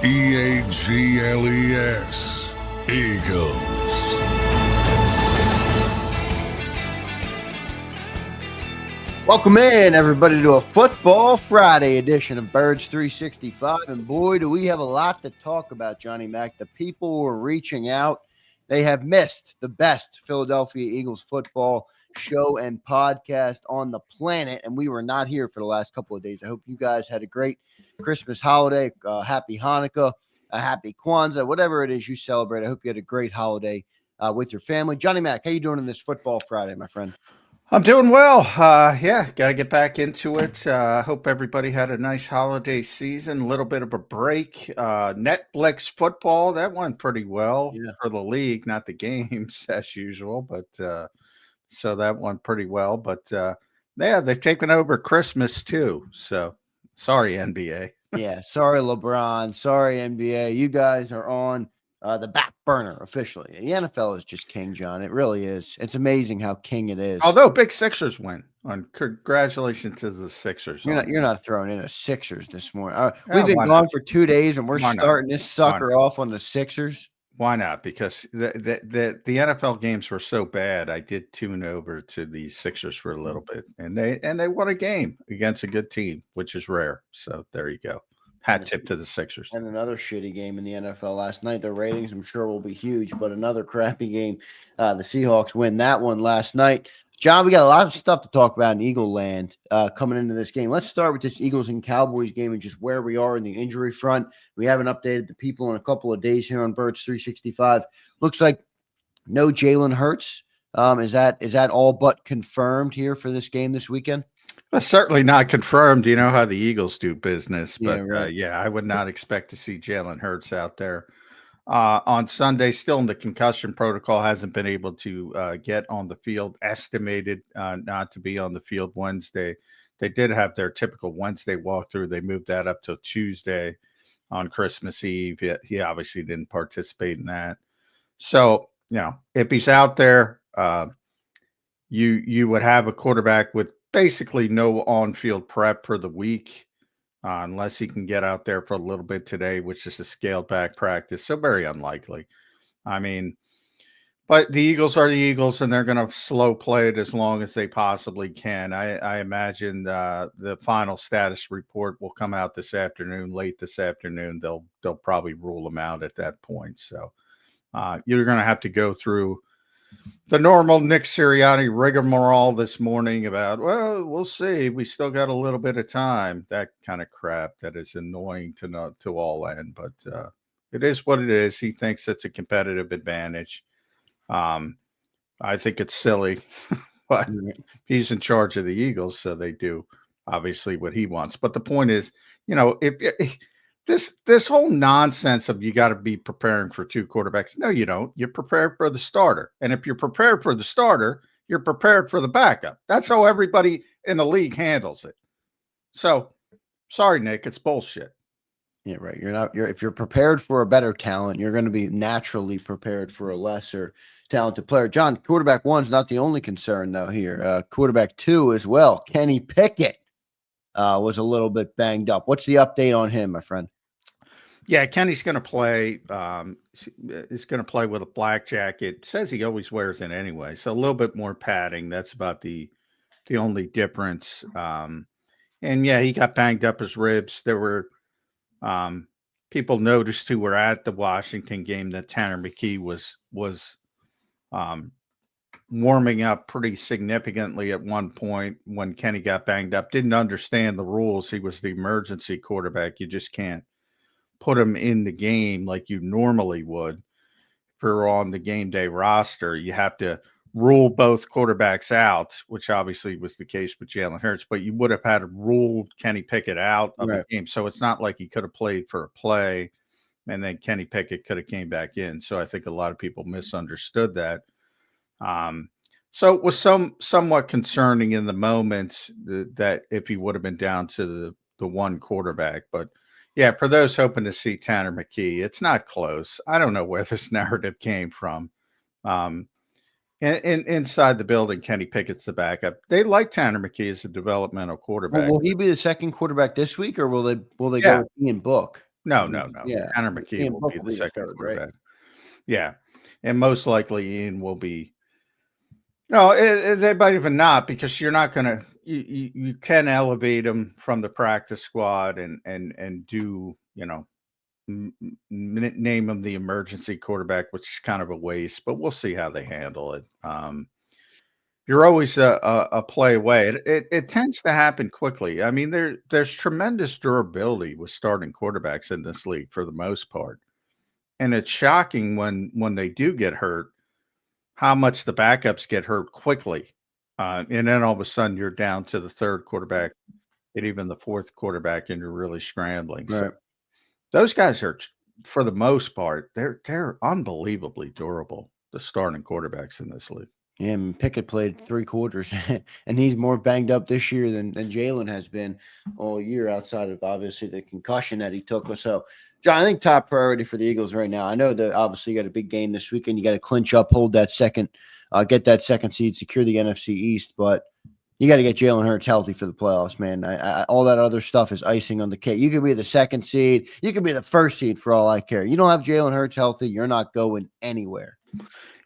EAGLES, Eagles. Welcome in, everybody, to a Football Friday edition of Birds 365. And boy, do we have a lot to talk about, Johnny Mac. The people who are reaching out, they have missed the best Philadelphia Eagles football show and podcast on the planet, and we were not here for the last couple of days. I hope you guys had a great Christmas holiday, happy Hanukkah, a happy Kwanzaa, whatever it is you celebrate. I hope you had a great holiday with your family. Johnny Mac, how you doing on this Football Friday, my friend? I'm doing well. Got to get back into it. Hope everybody had a nice holiday season, a little bit of a break. Netflix football, that went pretty well for the league, not the games as usual, but so that went pretty well. But they've taken over Christmas too. So sorry, NBA. Yeah, sorry, LeBron. Sorry, NBA. You guys are on the back burner officially. The NFL is just king, John. It really is. It's amazing how king it is. Although big Sixers win. Congratulations to the Sixers. You're not throwing in a Sixers this morning. We've been gone for 2 days, and we're starting this sucker off on the Sixers. Why not? Because the NFL games were so bad. I did tune over to the Sixers for a little bit, and they won a game against a good team, which is rare. So there you go. Hat tip to the Sixers. And another shitty game in the NFL last night. The ratings, I'm sure, will be huge, but another crappy game. The Seahawks win that one last night. John, we got a lot of stuff to talk about in Eagle land coming into this game. Let's start with this Eagles and Cowboys game and just where we are in the injury front. We haven't updated the people in a couple of days here on Birds 365. Looks like no Jalen Hurts. Is that all but confirmed here for this game this weekend? Well, certainly not confirmed. You know how the Eagles do business. But, I I would not expect to see Jalen Hurts out there. On Sunday, still in the concussion protocol, hasn't been able to get on the field, estimated not to be on the field Wednesday. They did have their typical Wednesday walkthrough. They moved that up to Tuesday on Christmas Eve. He obviously didn't participate in that. So, if he's out there, you would have a quarterback with basically no on-field prep for the week, unless he can get out there for a little bit today, which is a scaled-back practice. So very unlikely. I mean, but the Eagles are the Eagles, and they're going to slow play it as long as they possibly can. I imagine the final status report will come out this afternoon, late this afternoon. They'll probably rule them out at that point. So you're going to have to go through the normal Nick Serianni rigmarole this morning about, well, we'll see. We still got a little bit of time. That kind of crap that is annoying to all end, but it is what it is. He thinks it's a competitive advantage. I think it's silly, but he's in charge of the Eagles, so they do obviously what he wants. But the point is, if this whole nonsense of you got to be preparing for two quarterbacks. No, you don't. You're prepared for the starter. And if you're prepared for the starter, you're prepared for the backup. That's how everybody in the league handles it. So, sorry, Nick, it's bullshit. Yeah, right. If you're prepared for a better talent, you're going to be naturally prepared for a lesser talented player. John, quarterback one's not the only concern, though, here. Quarterback two as well. Kenny Pickett was a little bit banged up. What's the update on him, my friend? Yeah, Kenny's going to play. He's going to play with a black jacket. It says he always wears it anyway, so a little bit more padding. That's about the only difference. And yeah, he got banged up his ribs. There were people noticed who were at the Washington game that Tanner McKee was warming up pretty significantly at one point when Kenny got banged up. Didn't understand the rules. He was the emergency quarterback. You just can't put him in the game like you normally would. If you're on the game day roster, you have to rule both quarterbacks out, which obviously was the case with Jalen Hurts, but you would have had to rule Kenny Pickett out of the game. So it's not like he could have played for a play and then Kenny Pickett could have came back in. So I think a lot of people misunderstood that. So it was somewhat concerning in the moment that if he would have been down to the one quarterback, but yeah, for those hoping to see Tanner McKee, it's not close. I don't know where this narrative came from. Inside the building, Kenny Pickett's the backup. They like Tanner McKee as a developmental quarterback. Will he be the second quarterback this week, or will they go with Ian Book? No. Yeah, Tanner McKee Ian will Book be will the be the second third, right? quarterback. Yeah, and most likely Ian will be. No, they might even not, because you're not going to. You can elevate him from the practice squad and do, name him the emergency quarterback, which is kind of a waste. But we'll see how they handle it. You're always a play away. It tends to happen quickly. I mean, there's tremendous durability with starting quarterbacks in this league for the most part, and it's shocking when they do get hurt, how much the backups get hurt quickly, and then all of a sudden you're down to the third quarterback and even the fourth quarterback, and you're really scrambling. So Right. those guys are, for the most part, they're unbelievably durable. The starting quarterbacks in this league. Yeah, and Pickett played 3 quarters, and he's more banged up this year than Jalen has been all year, outside of obviously the concussion that he took. So, John, I think top priority for the Eagles right now. I know that obviously you got a big game this weekend. You got to clinch up, hold that second, get that second seed, secure the NFC East, but you got to get Jalen Hurts healthy for the playoffs, man. All that other stuff is icing on the cake. You could be the second seed, you could be the first seed for all I care. You don't have Jalen Hurts healthy, you're not going anywhere.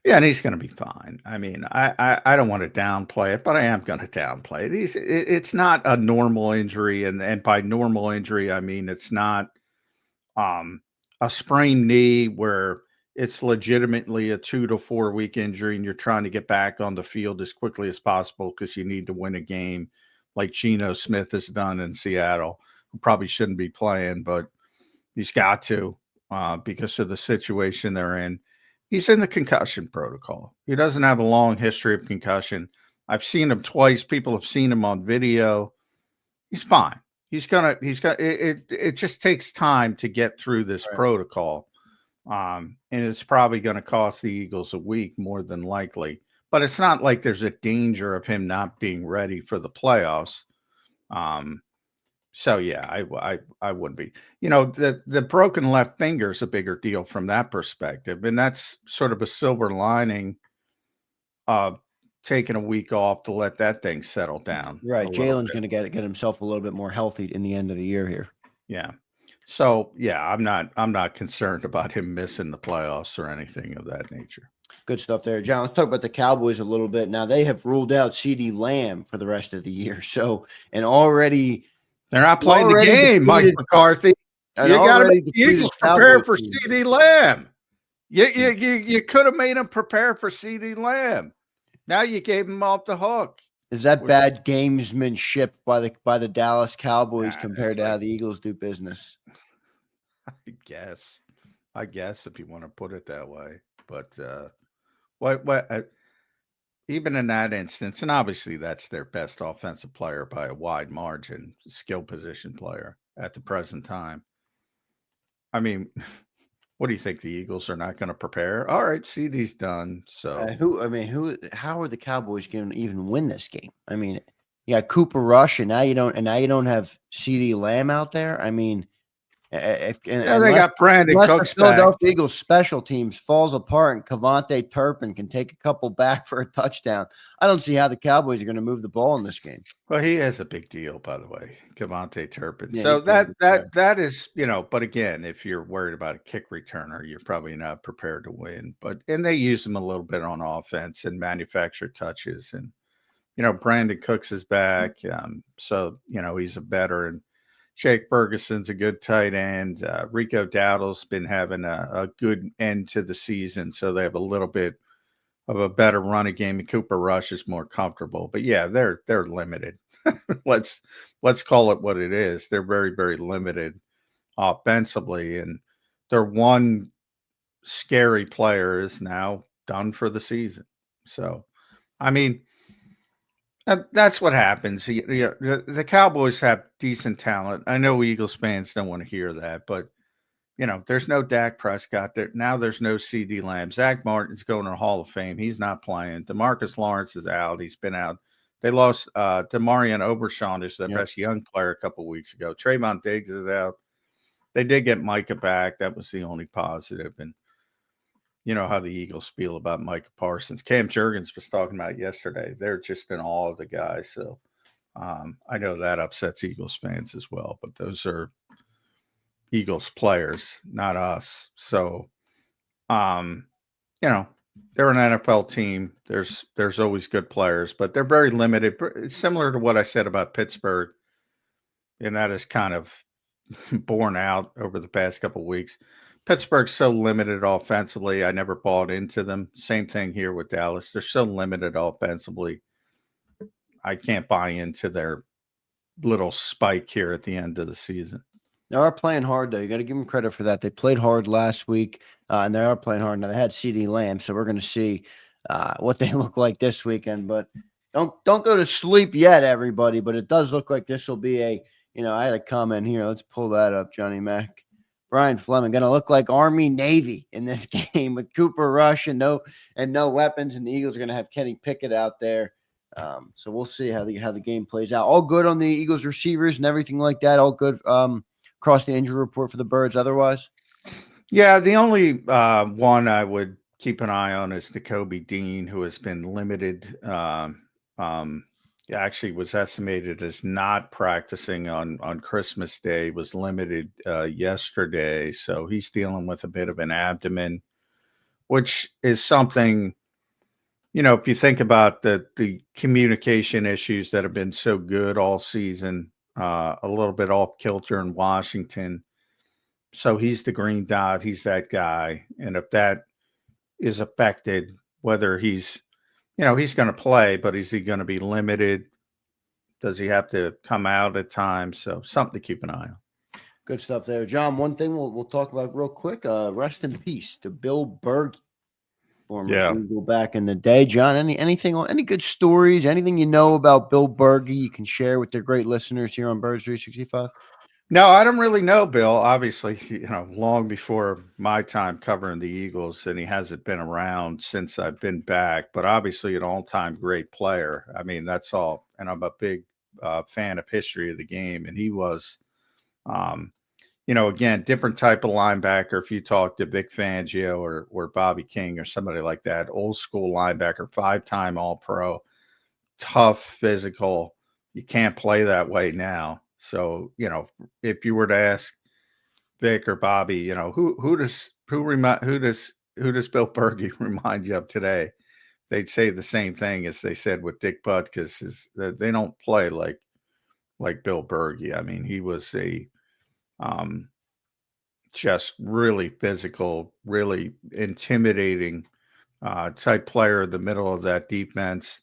Yeah, and he's going to be fine. I mean, I don't want to downplay it, but I am going to downplay it. It's not a normal injury, and by normal injury, I mean it's not a sprained knee where it's legitimately a 2 to 4 week injury, and you're trying to get back on the field as quickly as possible because you need to win a game, like Geno Smith has done in Seattle, who probably shouldn't be playing, but he's got to because of the situation they're in. He's in the concussion protocol. He doesn't have a long history of concussion. I've seen him twice. People have seen him on video. He's fine. He's got it just takes time to get through this protocol. And it's probably going to cost the Eagles a week more than likely, but it's not like there's a danger of him not being ready for the playoffs. So yeah, I wouldn't be. The broken left finger is a bigger deal from that perspective, and that's sort of a silver lining of taking a week off to let that thing settle down. Right. Jalen's going to get himself a little bit more healthy in the end of the year here. Yeah. So yeah, I'm not concerned about him missing the playoffs or anything of that nature. Good stuff there, John. Let's talk about the Cowboys a little bit. Now they have ruled out CeeDee Lamb for the rest of the year. So, and already they're not playing the game, Mike McCarthy. You got to make the Eagles prepare for CeeDee Lamb. You could have made him prepare for CeeDee Lamb. Now you gave him off the hook. Is that bad gamesmanship by the Dallas Cowboys compared to how the Eagles do business? I guess if you want to put it that way. But what even in that instance, and obviously that's their best offensive player by a wide margin, skill position player at the present time. I mean, what do you think? The Eagles are not going to prepare? All right, CeeDee's done. So how are the Cowboys going to even win this game? I mean, you got Cooper Rush, and now you don't have CeeDee Lamb out there. I mean, they got Brandon Cooks the Philadelphia Eagles special teams falls apart and Cavante Turpin can take a couple back for a touchdown, I don't see how the Cowboys are going to move the ball in this game. Well, he has a big deal, by the way, Cavante Turpin. Yeah, so that is, but again, if you're worried about a kick returner, you're probably not prepared to win. And they use him a little bit on offense and manufacture touches. And, Brandon Cooks is back. So, he's a veteran. Jake Ferguson's a good tight end. Rico Dowdle's been having a good end to the season, so they have a little bit of a better running game. And Cooper Rush is more comfortable, but yeah, they're limited. Let's call it what it is. They're very, very limited offensively, and their one scary player is now done for the season. So, I mean. That's what happens. The Cowboys have decent talent. I know Eagles fans don't want to hear that, but there's no Dak Prescott there. Now there's no CeeDee Lamb. Zach Martin's going to the Hall of Fame. He's not playing. DeMarcus Lawrence is out. He's been out. They lost Demarion Obershon, is the best young player, a couple of weeks ago. Trayvon Diggs is out. They did get Micah back. That was the only positive. And you know how the Eagles feel about Micah Parsons. Cam Jurgens was talking about yesterday. They're just in awe of the guy. So I know that upsets Eagles fans as well. But those are Eagles players, not us. So, you know, they're an NFL team. There's always good players, but they're very limited. It's similar to what I said about Pittsburgh, and that is kind of borne out over the past couple of weeks. Pittsburgh's so limited offensively. I never bought into them. Same thing here with Dallas. They're so limited offensively. I can't buy into their little spike here at the end of the season. They are playing hard, though. You got to give them credit for that. They played hard last week, and they are playing hard. Now, they had CeeDee Lamb, so we're going to see what they look like this weekend. But don't go to sleep yet, everybody. But it does look like this will be a, I had a comment here. Let's pull that up, Johnny Mac. Brian Fleming going to look like Army Navy in this game with Cooper Rush and no weapons, and the Eagles are going to have Kenny Pickett out there. So we'll see how the game plays out. All good on the Eagles receivers and everything like that. All good. Across the injury report for the Birds otherwise? Yeah, the only one I would keep an eye on is Nakobe Dean, who has been limited. Actually was estimated as not practicing on Christmas Day, was limited yesterday. So he's dealing with a bit of an abdomen, which is something, if you think about the communication issues that have been so good all season, a little bit off kilter in Washington. So he's the green dot. He's that guy. And if that is affected, whether he's going to play, but is he going to be limited? Does he have to come out at times? So something to keep an eye on. Good stuff there. John, one thing we'll talk about real quick. Rest in peace to Bill Bergey, former Eagle back in the day. John, any good stories, anything you know about Bill Bergey you can share with the great listeners here on Birds 365? No, I don't really know Bill. Obviously, long before my time covering the Eagles, and he hasn't been around since I've been back, but obviously an all-time great player. I mean, that's all. And I'm a big fan of history of the game. And he was, again, different type of linebacker. If you talk to Vic Fangio or Bobby King or somebody like that, old school linebacker, 5-time All-Pro, tough, physical. You can't play that way now. So, if you were to ask Vic or Bobby, who does Bill Bergey remind you of today? They'd say the same thing as they said with Dick Butkus, they don't play like Bill Bergey. I mean, he was a just really physical, really intimidating type player in the middle of that defense.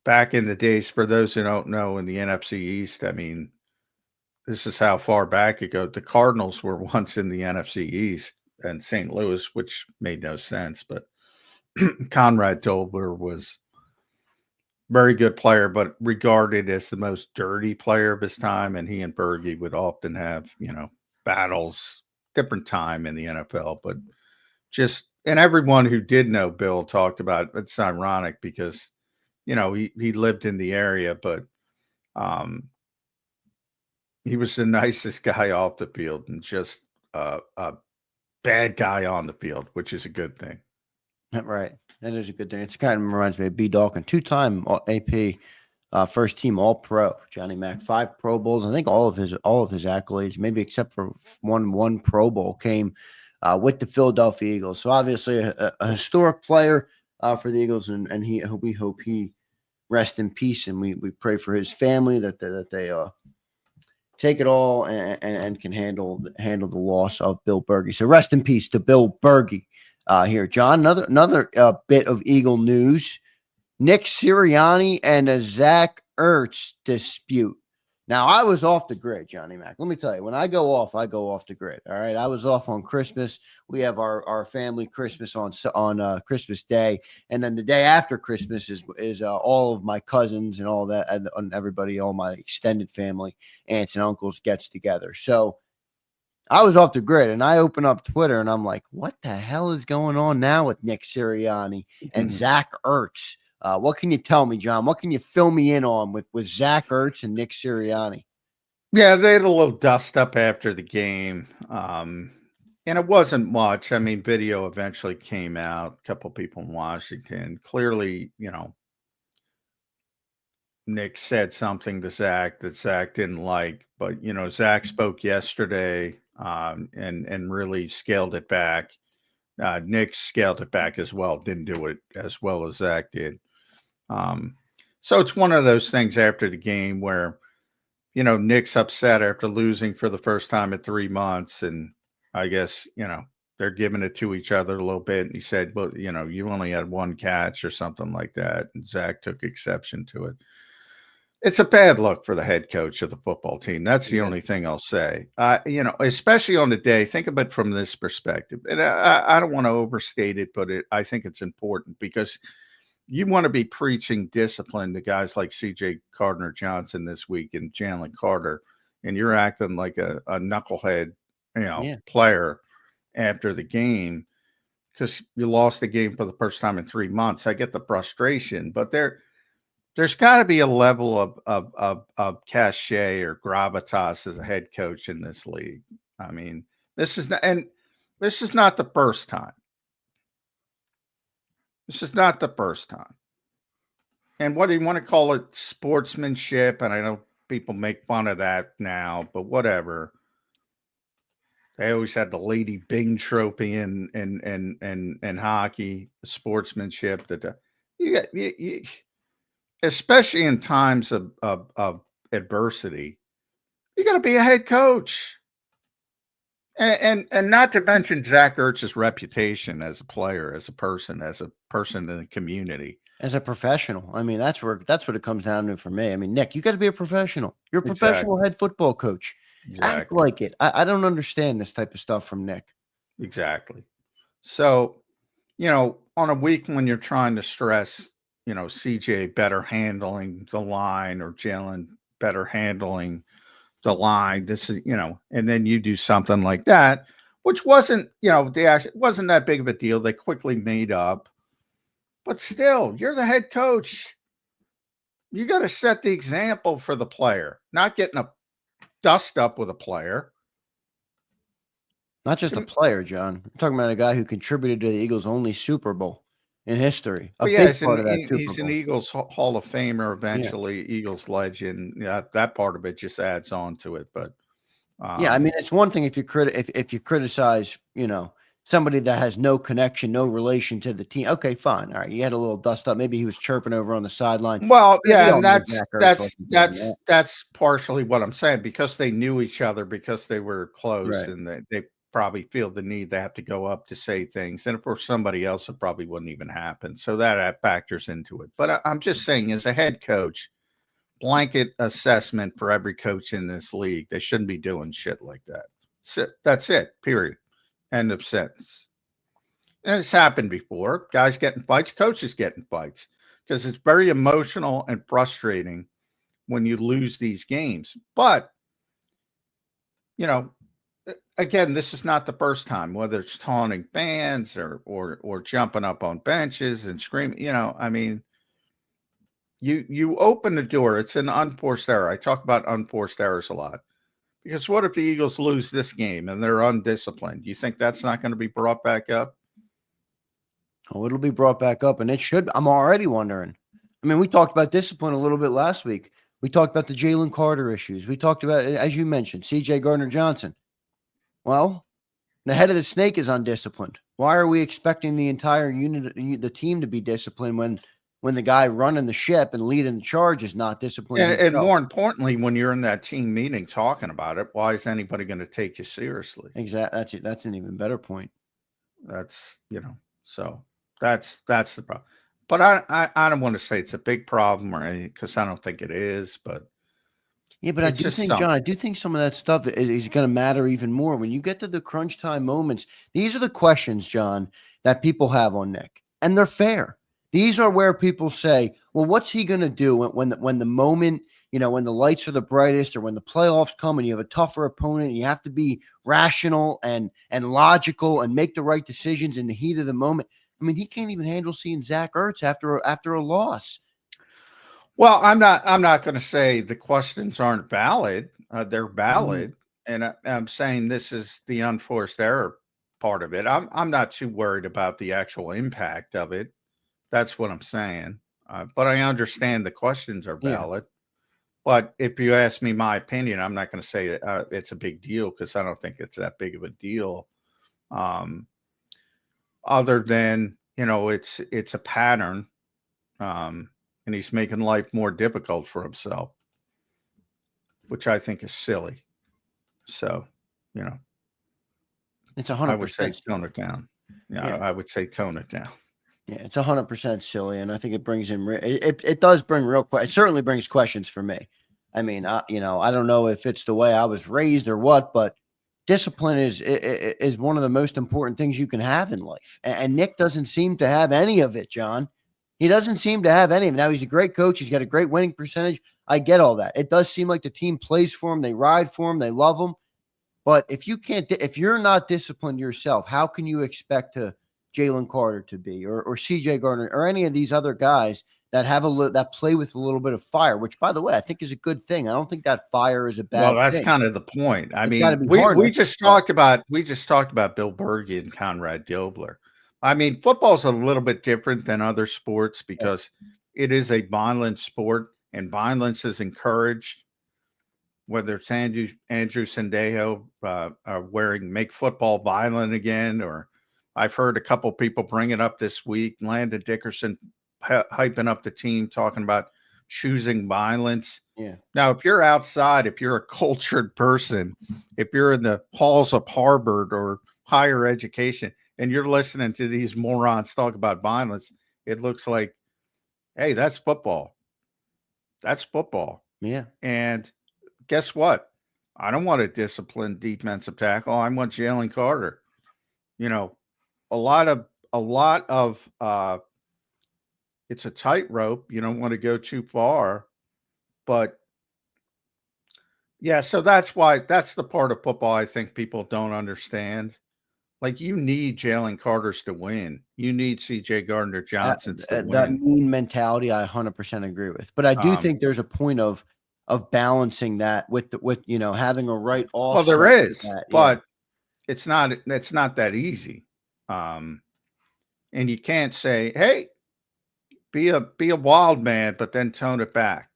Back in the days, for those who don't know, in the NFC East, I mean, this is how far back it goes. The Cardinals were once in the NFC East and St. Louis, which made no sense. But Conrad Dobler was a very good player, but regarded as the most dirty player of his time. And he and Bergey would often have, battles, different time in the NFL. But and everyone who did know Bill talked about it. It's ironic because he lived in the area, but he was the nicest guy off the field and just a bad guy on the field, which is a good thing. Right. That is a good thing. It's kind of reminds me of B. Dawkins, 2-time AP, first team All-Pro, Johnny Mac, 5 Pro Bowls. I think all of his accolades, maybe except for one Pro Bowl, came with the Philadelphia Eagles. So obviously a historic player for the Eagles, and we hope he rest in peace, and we pray for his family that they take it all and can handle the loss of Bill Bergey. So rest in peace to Bill Bergey. Here, John, another bit of Eagle news: Nick Serianni and a Zach Ertz dispute. Now, I was off the grid, Johnny Mac. Let me tell you, when I go off the grid. All right, I was off on Christmas. We have our family Christmas on Christmas Day, and then the day after Christmas is all of my cousins and all that, and everybody, all my extended family, aunts and uncles gets together. So I was off the grid, and I open up Twitter, and I'm like, what the hell is going on now with Nick Sirianni and Zach Ertz? What can you tell me, John? What can you fill me in on with Zach Ertz and Nick Sirianni? Yeah, they had a little dust up after the game, and it wasn't much. I mean, video eventually came out. A couple people in Washington. Clearly, Nick said something to Zach that Zach didn't like, but Zach spoke yesterday and really scaled it back. Nick scaled it back as well, didn't do it as well as Zach did. So it's one of those things after the game where, Nick's upset after losing for the first time in 3 months. And I guess, they're giving it to each other a little bit. And he said, well, you only had one catch or something like that. And Zach took exception to it. It's a bad look for the head coach of the football team. That's the only thing I'll say. Especially on the day, think of it from this perspective. And I don't want to overstate it, but I think it's important because you want to be preaching discipline to guys like C.J. Gardner-Johnson this week and Jalen Carter, and you're acting like a knucklehead, player after the game because you lost the game for the first time in 3 months. I get the frustration, but there's got to be a level of cachet or gravitas as a head coach in this league. I mean, this is not the first time. This is not the first time. And what do you want to call it? Sportsmanship. And I know people make fun of that now, but whatever. They always had the Lady Bing trophy in hockey, sportsmanship. That you especially in times of adversity, you got to be a head coach. And not to mention Zach Ertz's reputation as a player, as a person in the community. As a professional. I mean, that's what it comes down to for me. I mean, Nick, you got to be a professional. You're a professional head football coach. Exactly. Act like it. I don't understand this type of stuff from Nick. Exactly. So, on a week when you're trying to stress, CJ better handling the line or Jalen better handling the line, this is, and then you do something like that, which wasn't, it wasn't that big of a deal. They quickly made up, but still, you're the head coach. You got to set the example for the player, not getting a dust up with a player. Not just a player, John. I'm talking about a guy who contributed to the Eagles' only Super Bowl in history. He's an Eagles Hall of Famer, eventually Eagles legend. Yeah, that part of it just adds on to it. But I mean, it's one thing if you criticize, somebody that has no connection, no relation to the team. Okay, fine. All right, you had a little dust up. Maybe he was chirping over on the sideline. Well, yeah, and that's partially what I'm saying, because they knew each other, because they were close, right. And they probably feel the need they have to go up to say things. And if it were somebody else, it probably wouldn't even happen. So that factors into it. But I'm just saying, as a head coach, blanket assessment for every coach in this league, they shouldn't be doing shit like that. So that's it, period. End of sentence. And it's happened before. Guys getting fights, coaches getting fights, because it's very emotional and frustrating when you lose these games. But, again, this is not the first time, whether it's taunting fans or jumping up on benches and screaming. I mean, you open the door. It's an unforced error. I talk about unforced errors a lot, because what if the Eagles lose this game and they're undisciplined? Do you think that's not going to be brought back up? Oh, it'll be brought back up, and it should. I'm already wondering. I mean, we talked about discipline a little bit last week. We talked about the Jalen Carter issues. We talked about, as you mentioned, C.J. Gardner-Johnson. Well, the head of the snake is undisciplined. Why are we expecting the entire unit, the team, to be disciplined when the guy running the ship and leading the charge is not disciplined? And more importantly, when you're in that team meeting talking about it, why is anybody going to take you seriously? Exactly. That's it. That's an even better point. That's, so that's the problem. But I don't want to say it's a big problem or anything, because I don't think it is, but. Yeah, but I do think, John, I do think some of that stuff is going to matter even more when you get to the crunch time moments. These are the questions, John, that people have on Nick, and they're fair. These are where people say, well, what's he going to do when the moment, when the lights are the brightest, or when the playoffs come and you have a tougher opponent and you have to be rational and logical and make the right decisions in the heat of the moment. I mean, he can't even handle seeing Zach Ertz after a loss. Well, I'm not going to say the questions aren't valid. They're valid. And I'm saying this is the unforced error part of it. I'm not too worried about the actual impact of it. That's what I'm saying. But I understand the questions are Yeah. valid. But if you ask me my opinion, I'm not going to say it's a big deal because I don't think it's that big of a deal. Other than, it's a pattern, and he's making life more difficult for himself, which I think is silly. So, It's I would say 100% tone it down. Yeah. I would say tone it down. Yeah, it's 100% silly, and I think it brings in it does bring real it certainly brings questions for me. I mean, I don't know if it's the way I was raised or what, but discipline is one of the most important things you can have in life, and Nick doesn't seem to have any of it. John, he doesn't seem to have any of it. Now he's a great coach; he's got a great winning percentage. I get all that. It does seem like the team plays for him, they ride for him, they love him. But if you're not disciplined yourself, how can you expect Jalen Carter to be, or CJ Gardner, or any of these other guys that that play with a little bit of fire, which, by the way, I think is a good thing. I don't think that fire is a Well, bad that's thing. kind of the point. I It's got to mean, be we harnessed, just talked about Bill Bergey and Conrad Dilbler. I mean, football's a little bit different than other sports because it is a violent sport, and violence is encouraged. Whether it's Andrew Sandejo wearing "Make Football Violent" again, or I've heard a couple people bring it up this week. Landon Dickerson hyping up the team, talking about choosing violence. Yeah. Now, if you're outside, if you're a cultured person, if you're in the halls of Harvard or higher education, and you're listening to these morons talk about violence, it looks like, hey, that's football. That's football. Yeah. And guess what? I don't want a disciplined defensive tackle. I want Jalen Carter. A lot of it's a tightrope. You don't want to go too far, but yeah. So that's the part of football I think people don't understand. Like, you need Jalen Carter's to win. You need C.J. Gardner Johnson's to That win. mean mentality, I 100% agree with. But I do think there's a point of balancing that with having a right Well, offset. there is, that, but it's not that easy. And you can't say, hey, be a wild man, but then tone it back.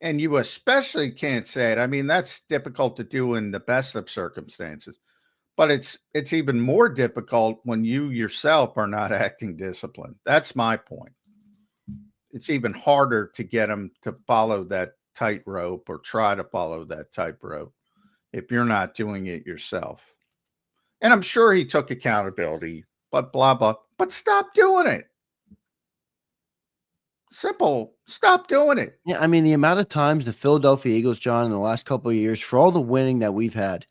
And you especially can't say it. I mean, that's difficult to do in the best of circumstances, but it's even more difficult when you yourself are not acting disciplined. That's my point. It's even harder to get them to follow that tightrope or try to follow that tightrope if you're not doing it yourself. And I'm sure he took accountability, but blah, blah, but stop doing it. Simple. Stop doing it. Yeah, I mean, the amount of times the Philadelphia Eagles, John, in the last couple of years, for all the winning that we've had,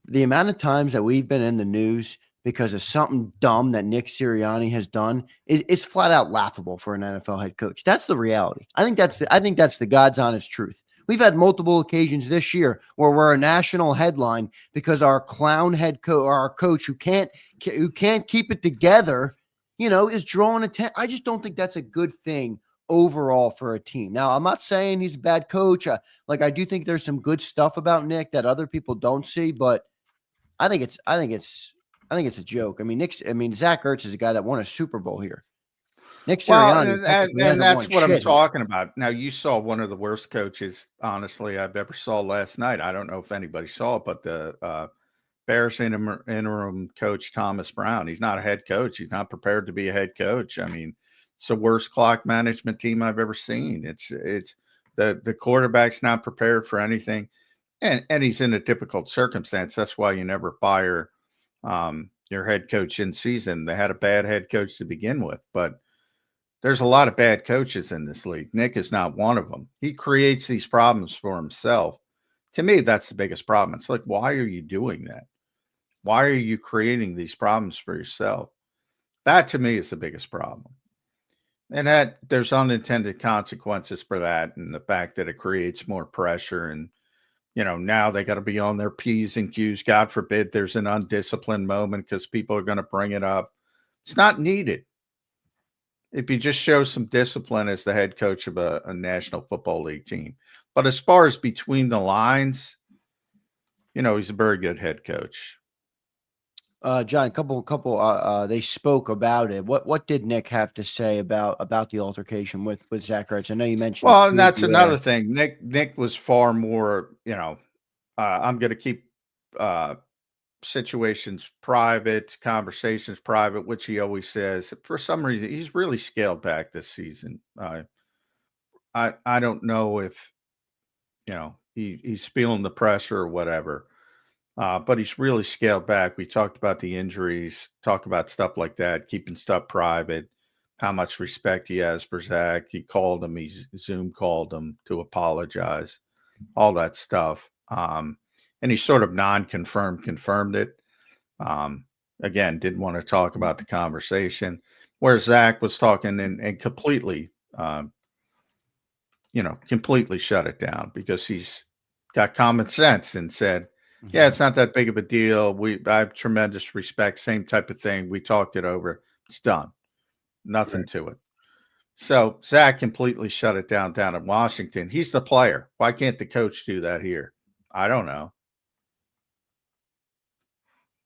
the amount of times that we've been in the news because of something dumb that Nick Sirianni has done is flat out laughable for an NFL head coach. That's the reality. I think that's the God's honest truth. We've had multiple occasions this year where we're a national headline because our clown head coach, or our coach who can't keep it together, is drawing attention. I just don't think that's a good thing overall for a team. Now, I'm not saying he's a bad coach. I do think there's some good stuff about Nick that other people don't see, but I think it's a joke. I mean, Zach Ertz is a guy that won a Super Bowl here. Nick Sirianni, and that's what I'm talking about. Now, you saw one of the worst coaches, honestly, I've ever saw last night. I don't know if anybody saw it, but the Bears interim coach, Thomas Brown, he's not a head coach. He's not prepared to be a head coach. I mean, it's the worst clock management team I've ever seen. It's the quarterback's not prepared for anything, and he's in a difficult circumstance. That's why you never fire your head coach in season. They had a bad head coach to begin with, but there's a lot of bad coaches in this league. Nick is not one of them. He creates these problems for himself. To me, that's the biggest problem. It's like, why are you doing that? Why are you creating these problems for yourself? That, to me, is the biggest problem. And that there's unintended consequences for that, and the fact that it creates more pressure. And, now they got to be on their P's and Q's. God forbid there's an undisciplined moment because people are going to bring it up. It's not needed. If you just show some discipline as the head coach of a National Football League team. But as far as between the lines, he's a very good head coach. John, they spoke about it. What did Nick have to say about the altercation with Zach Ertz? I know you mentioned. Well, and that's another thing. Nick was far more, I'm going to keep situations private, conversations private, which he always says. For some reason, he's really scaled back this season. I don't know if he's feeling the pressure or whatever. But he's really scaled back. We talked about the injuries, talk about stuff like that, keeping stuff private, how much respect he has for Zach. He called him, Zoom called him to apologize, all that stuff. And he sort of confirmed it. Again, didn't want to talk about the conversation, where Zach was talking and completely, completely shut it down because he's got common sense and said, yeah, it's not that big of a deal. I have tremendous respect. Same type of thing. We talked it over. It's done. Nothing to it. So Zach completely shut it down in Washington. He's the player. Why can't the coach do that here? I don't know.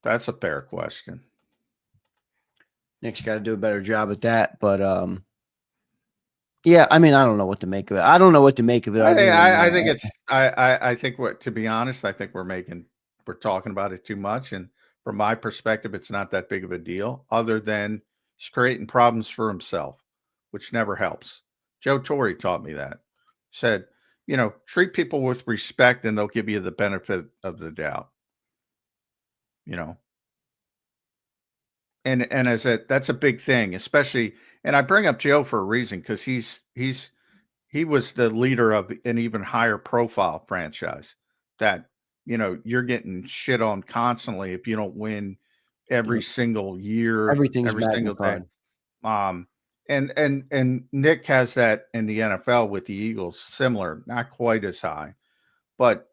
That's a fair question. Nick's got to do a better job at that. But yeah, I mean, I don't know what to make of it. I don't know what to make of it. I think to be honest, I think we're talking about it too much. And from my perspective, it's not that big of a deal other than he's creating problems for himself, which never helps. Joe Torre taught me that. Said, treat people with respect and they'll give you the benefit of the doubt. And that's a big thing, especially, and I bring up Joe for a reason, because he was the leader of an even higher profile franchise that, you're getting shit on constantly if you don't win every single year, everything's every single day. And Nick has that in the NFL with the Eagles, similar, not quite as high, but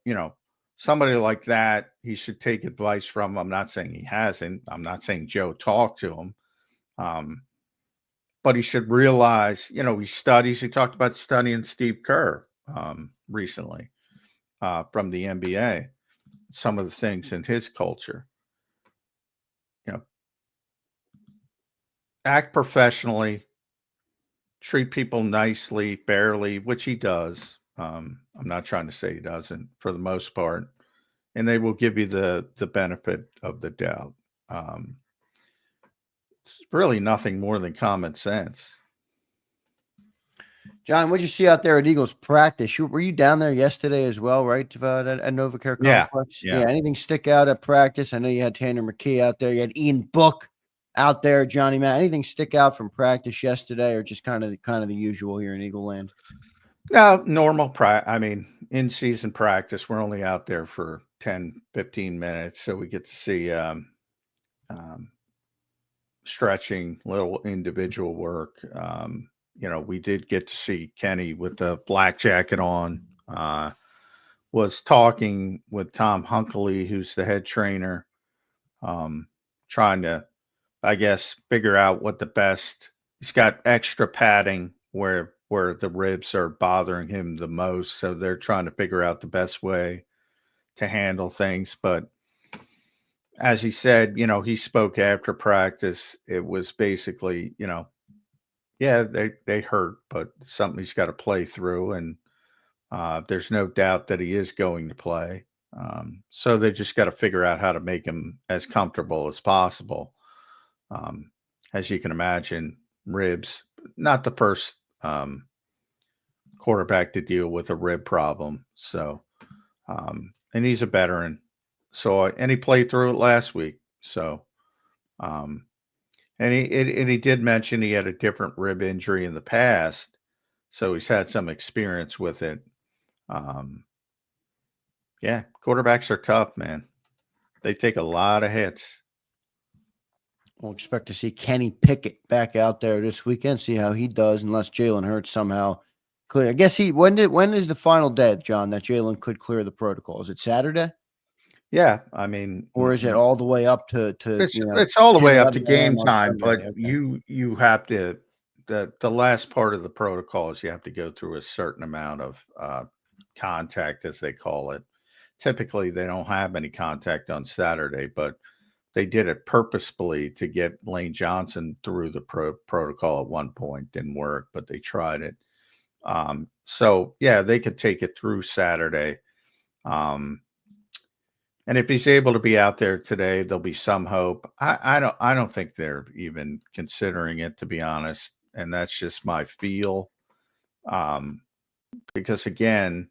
somebody like that, he should take advice from. I'm not saying he hasn't. I'm not saying Joe talked to him. But he should realize, he studies. He talked about studying Steve Kerr recently from the NBA, some of the things in his culture. Act professionally, treat people nicely, fairly, which he does. I'm not trying to say he doesn't for the most part. And they will give you the benefit of the doubt. It's really nothing more than common sense. John, what'd you see out there at Eagles practice? Were you down there yesterday as well, right? At NovaCare Complex? Yeah. Anything stick out at practice? I know you had Tanner McKee out there. You had Ian Book out there, Johnny Matt. Anything stick out from practice yesterday, or just kind of the usual here in Eagle Land? No, normal practice. I mean, in-season practice, we're only out there for 10, 15 minutes, so we get to see stretching, little individual work. We did get to see Kenny with the black jacket on, was talking with Tom Hunkley, who's the head trainer, trying to, I guess, figure out what the best. He's got extra padding where the ribs are bothering him the most. So they're trying to figure out the best way to handle things. But as he said, he spoke after practice. It was basically, yeah, they hurt, but something he's got to play through. And there's no doubt that he is going to play. So they just got to figure out how to make him as comfortable as possible. As you can imagine, ribs, not the first quarterback to deal with a rib problem. So, and he's a veteran. So, and he played through it last week. So, and he did mention he had a different rib injury in the past. So he's had some experience with it. Yeah, quarterbacks are tough, man. They take a lot of hits. We'll expect to see Kenny Pickett back out there this weekend, see how he does, unless Jalen Hurts somehow clear. I guess when is the final day, John, that Jalen could clear the protocol? Is it Saturday? Yeah, I mean, or is it all the way up to it's all the way up to 11 game on time, Sunday? but Okay. you have to the last part of the protocol is you have to go through a certain amount of contact, as they call it. Typically, they don't have any contact on Saturday, but they did it purposefully to get Lane Johnson through the protocol at one point. Didn't work, but they tried it. So yeah, they could take it through Saturday. And if he's able to be out there today, there'll be some hope. I don't think they're even considering it, to be honest. And that's just my feel. Because again,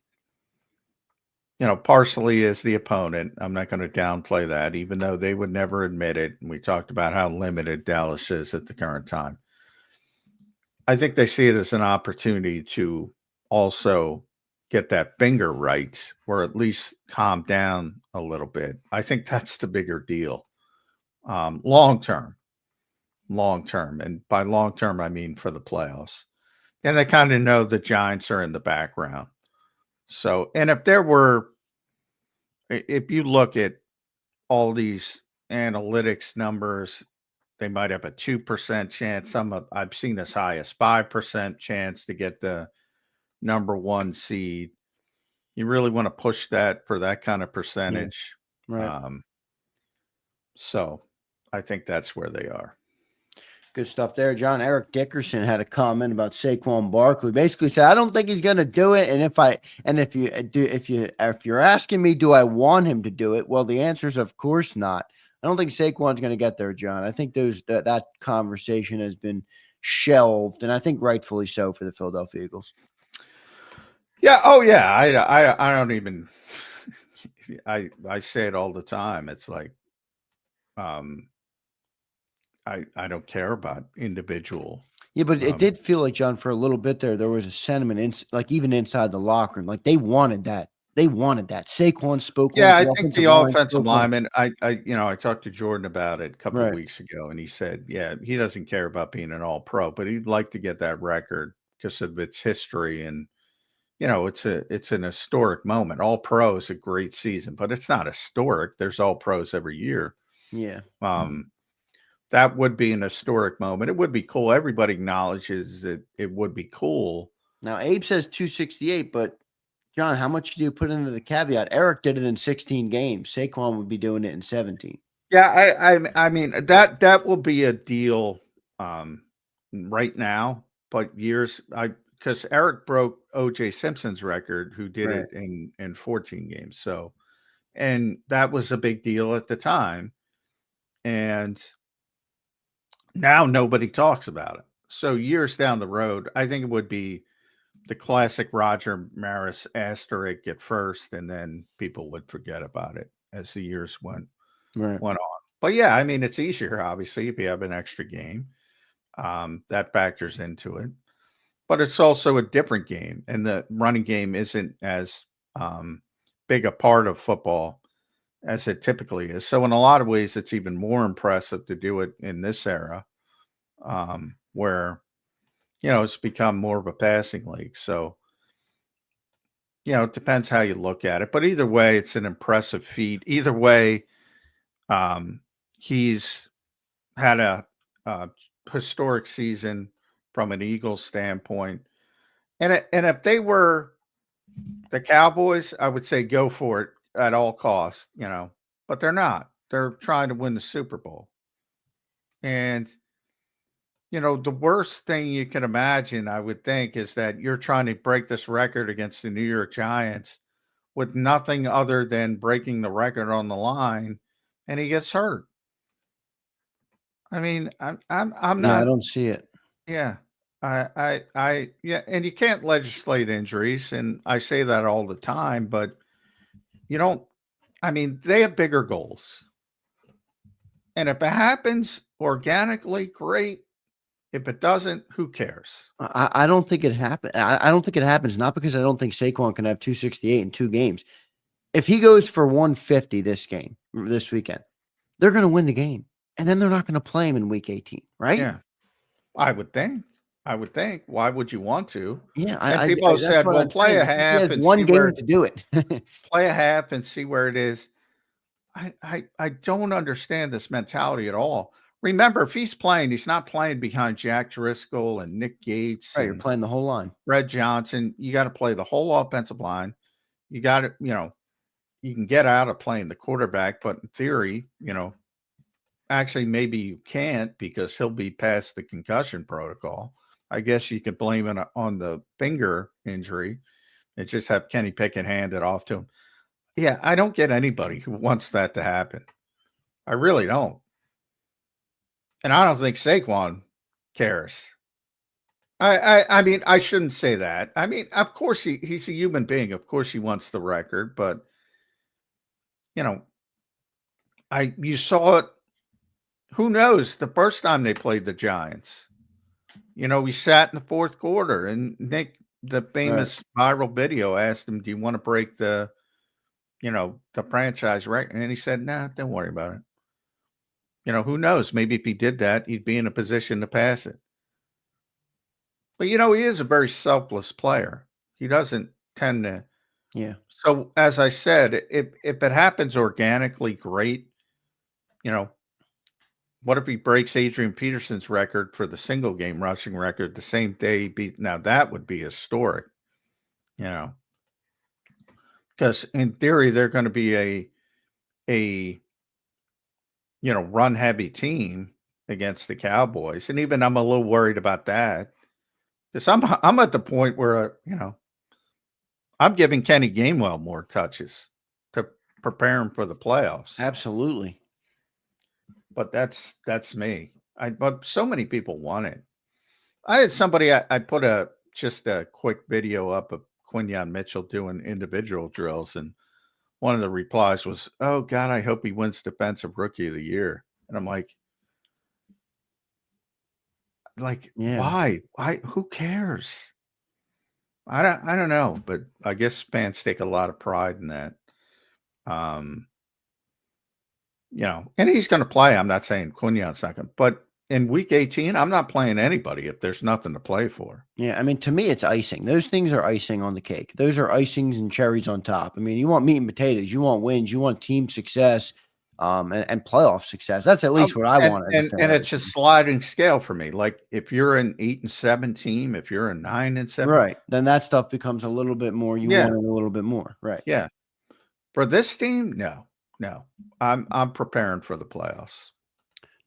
Parsley is the opponent. I'm not going to downplay that, even though they would never admit it. And we talked about how limited Dallas is at the current time. I think they see it as an opportunity to also get that finger right, or at least calm down a little bit. I think that's the bigger deal. Long term. And by long term, I mean for the playoffs. And they kind of know the Giants are in the background. So, and if you look at all these analytics numbers, they might have a 2% chance. I've seen as high as 5% chance to get the number 1 seed. You really want to push that for that kind of percentage. Yeah, right. So I think that's where they are. Good stuff there, John. Eric Dickerson had a comment about Saquon Barkley. Basically said, I don't think he's going to do it. And if you're asking me, do I want him to do it? Well, the answer is of course not. I don't think Saquon's going to get there, John. I think that conversation has been shelved, and I think rightfully so for the Philadelphia Eagles. Yeah. Oh, yeah. I don't even. I say it all the time. It's like, I don't care about individual. Yeah, but it did feel like, John, for a little bit there was a sentiment, even inside the locker room, like they wanted that. They wanted that. Saquon spoke. Yeah, I think the offensive lineman. I talked to Jordan about it a couple of weeks ago, and he said, yeah, he doesn't care about being an All-Pro, but he'd like to get that record because of its history, and it's an historic moment. All-Pro is a great season, but it's not historic. There's All-Pros every year. Yeah. That would be an historic moment. It would be cool. Everybody acknowledges that it would be cool. Now, Abe says 268, but John, how much do you put into the caveat? Eric did it in 16 games. Saquon would be doing it in 17. Yeah, I mean that will be a deal right now, but because Eric broke O.J. Simpson's record, who did it in 14 games. So, and that was a big deal at the time, and now nobody talks about it. So years down the road, I think it would be the classic Roger Maris asterisk at first, and then people would forget about it as the years went on. But yeah, I mean, it's easier, obviously, if you have an extra game. That factors into it. But it's also a different game, and the running game isn't as big a part of football as it typically is. So in a lot of ways, it's even more impressive to do it in this era, where it's become more of a passing league. So it depends how you look at it, but either way, it's an impressive feat. Either way, he's had a historic season from an Eagles standpoint, and if they were the Cowboys, I would say go for it at all costs, but they're not. They're trying to win the Super Bowl. And, the worst thing you can imagine, I would think, is that you're trying to break this record against the New York Giants with nothing other than breaking the record on the line, and he gets hurt. I mean, I'm not. I don't see it. Yeah. Yeah, and you can't legislate injuries, and I say that all the time, but they have bigger goals. And if it happens organically, great. If it doesn't, who cares? I don't think it happens. I don't think it happens, not because I don't think Saquon can have 268 in 2 games. If he goes for 150 this weekend, they're going to win the game. And then they're not going to play him in week 18, right? Yeah. I would think. Why would you want to? Yeah, people said, well, play a half and one game to do it. Play a half and see where it is. I don't understand this mentality at all. Remember, if he's playing, he's not playing behind Jack Driscoll and Nick Gates. Right, you're playing the whole line. Red Johnson. You got to play the whole offensive line. You got to, you can get out of playing the quarterback, but in theory, actually, maybe you can't because he'll be past the concussion protocol. I guess you could blame it on the finger injury and just have Kenny Pickett hand it off to him. Yeah, I don't get anybody who wants that to happen. I really don't. And I don't think Saquon cares. I mean, I shouldn't say that. I mean, of course he's a human being. Of course he wants the record, but you know, you saw it. Who knows? The first time they played the Giants, we sat in the fourth quarter, and Nick, the famous viral video, asked him, "Do you want to break the franchise record?" And he said, "Nah, don't worry about it." Who knows? Maybe if he did that, he'd be in a position to pass it. But he is a very selfless player. He doesn't tend to. Yeah. So as I said, if it happens organically, great. What if he breaks Adrian Peterson's record for the single game rushing record the same day he beat? Now that would be historic. Because in theory they're going to be a run heavy team against the Cowboys, and even I'm a little worried about that. Because I'm at the point where I'm giving Kenny Gainwell more touches to prepare him for the playoffs. Absolutely. But that's me. But so many people want it. I had somebody I put just a quick video up of Quinyon Mitchell doing individual drills, and one of the replies was, "Oh God, I hope he wins Defensive Rookie of the Year." And I'm like, Yeah. why? Why? Who cares? I don't know, but I guess fans take a lot of pride in that. And he's going to play. I'm not saying Quinyon's not going to, but in week 18, I'm not playing anybody if there's nothing to play for. Yeah, I mean, to me, it's icing. Those things are icing on the cake. Those are icings and cherries on top. I mean, you want meat and potatoes. You want wins. You want team success, and playoff success. That's at least what I want. And it's a sliding scale for me. Like if you're an 8-7 team, if you're a 9-7, right, then that stuff becomes a little bit more. You want it a little bit more, right? Yeah. For this team, no. I'm preparing for the playoffs.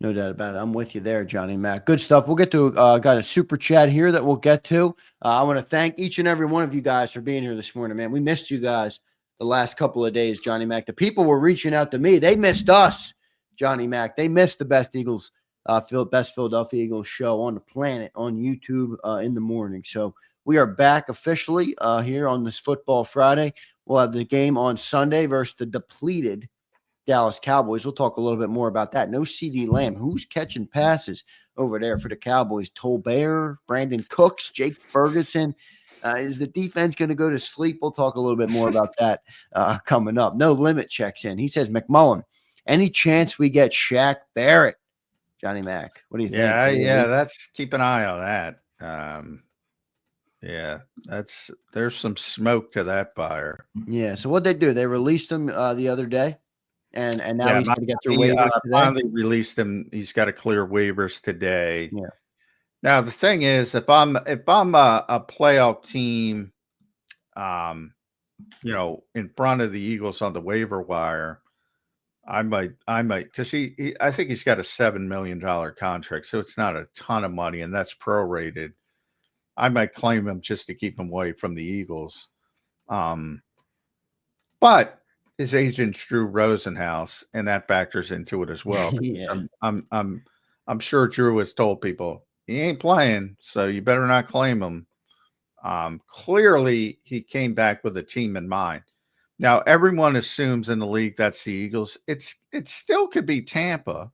No doubt about it. I'm with you there, Johnny Mac. Good stuff. We'll get to got a super chat here that we'll get to. I want to thank each and every one of you guys for being here this morning, man. We missed you guys the last couple of days, Johnny Mac. The people were reaching out to me. They missed us, Johnny Mac. They missed the best Philadelphia Eagles show on the planet on YouTube in the morning. So we are back officially here on this Football Friday. We'll have the game on Sunday versus the depleted Dallas Cowboys. We'll talk a little bit more about that. No CD Lamb. Who's catching passes over there for the Cowboys? Tolbert, Brandon Cooks, Jake Ferguson. Is the defense going to go to sleep? We'll talk a little bit more about that coming up. No Limit checks in. He says, McMullen, any chance we get Shaq Barrett? Johnny Mac, what do you think? Yeah, that's keep an eye on that. There's some smoke to that fire. Yeah, so what'd they do? They released him the other day. And now he's going to get through waivers today. Finally released him. He's got to clear waivers today. Yeah. Now the thing is, if I'm a playoff team, in front of the Eagles on the waiver wire, I might because I think he's got a $7 million contract, so it's not a ton of money, and that's prorated. I might claim him just to keep him away from the Eagles. But his agent's Drew Rosenhaus, and that factors into it as well. Yeah. I'm sure Drew has told people he ain't playing, so you better not claim him. Clearly, he came back with a team in mind. Now, everyone assumes in the league that's the Eagles. It still could be Tampa.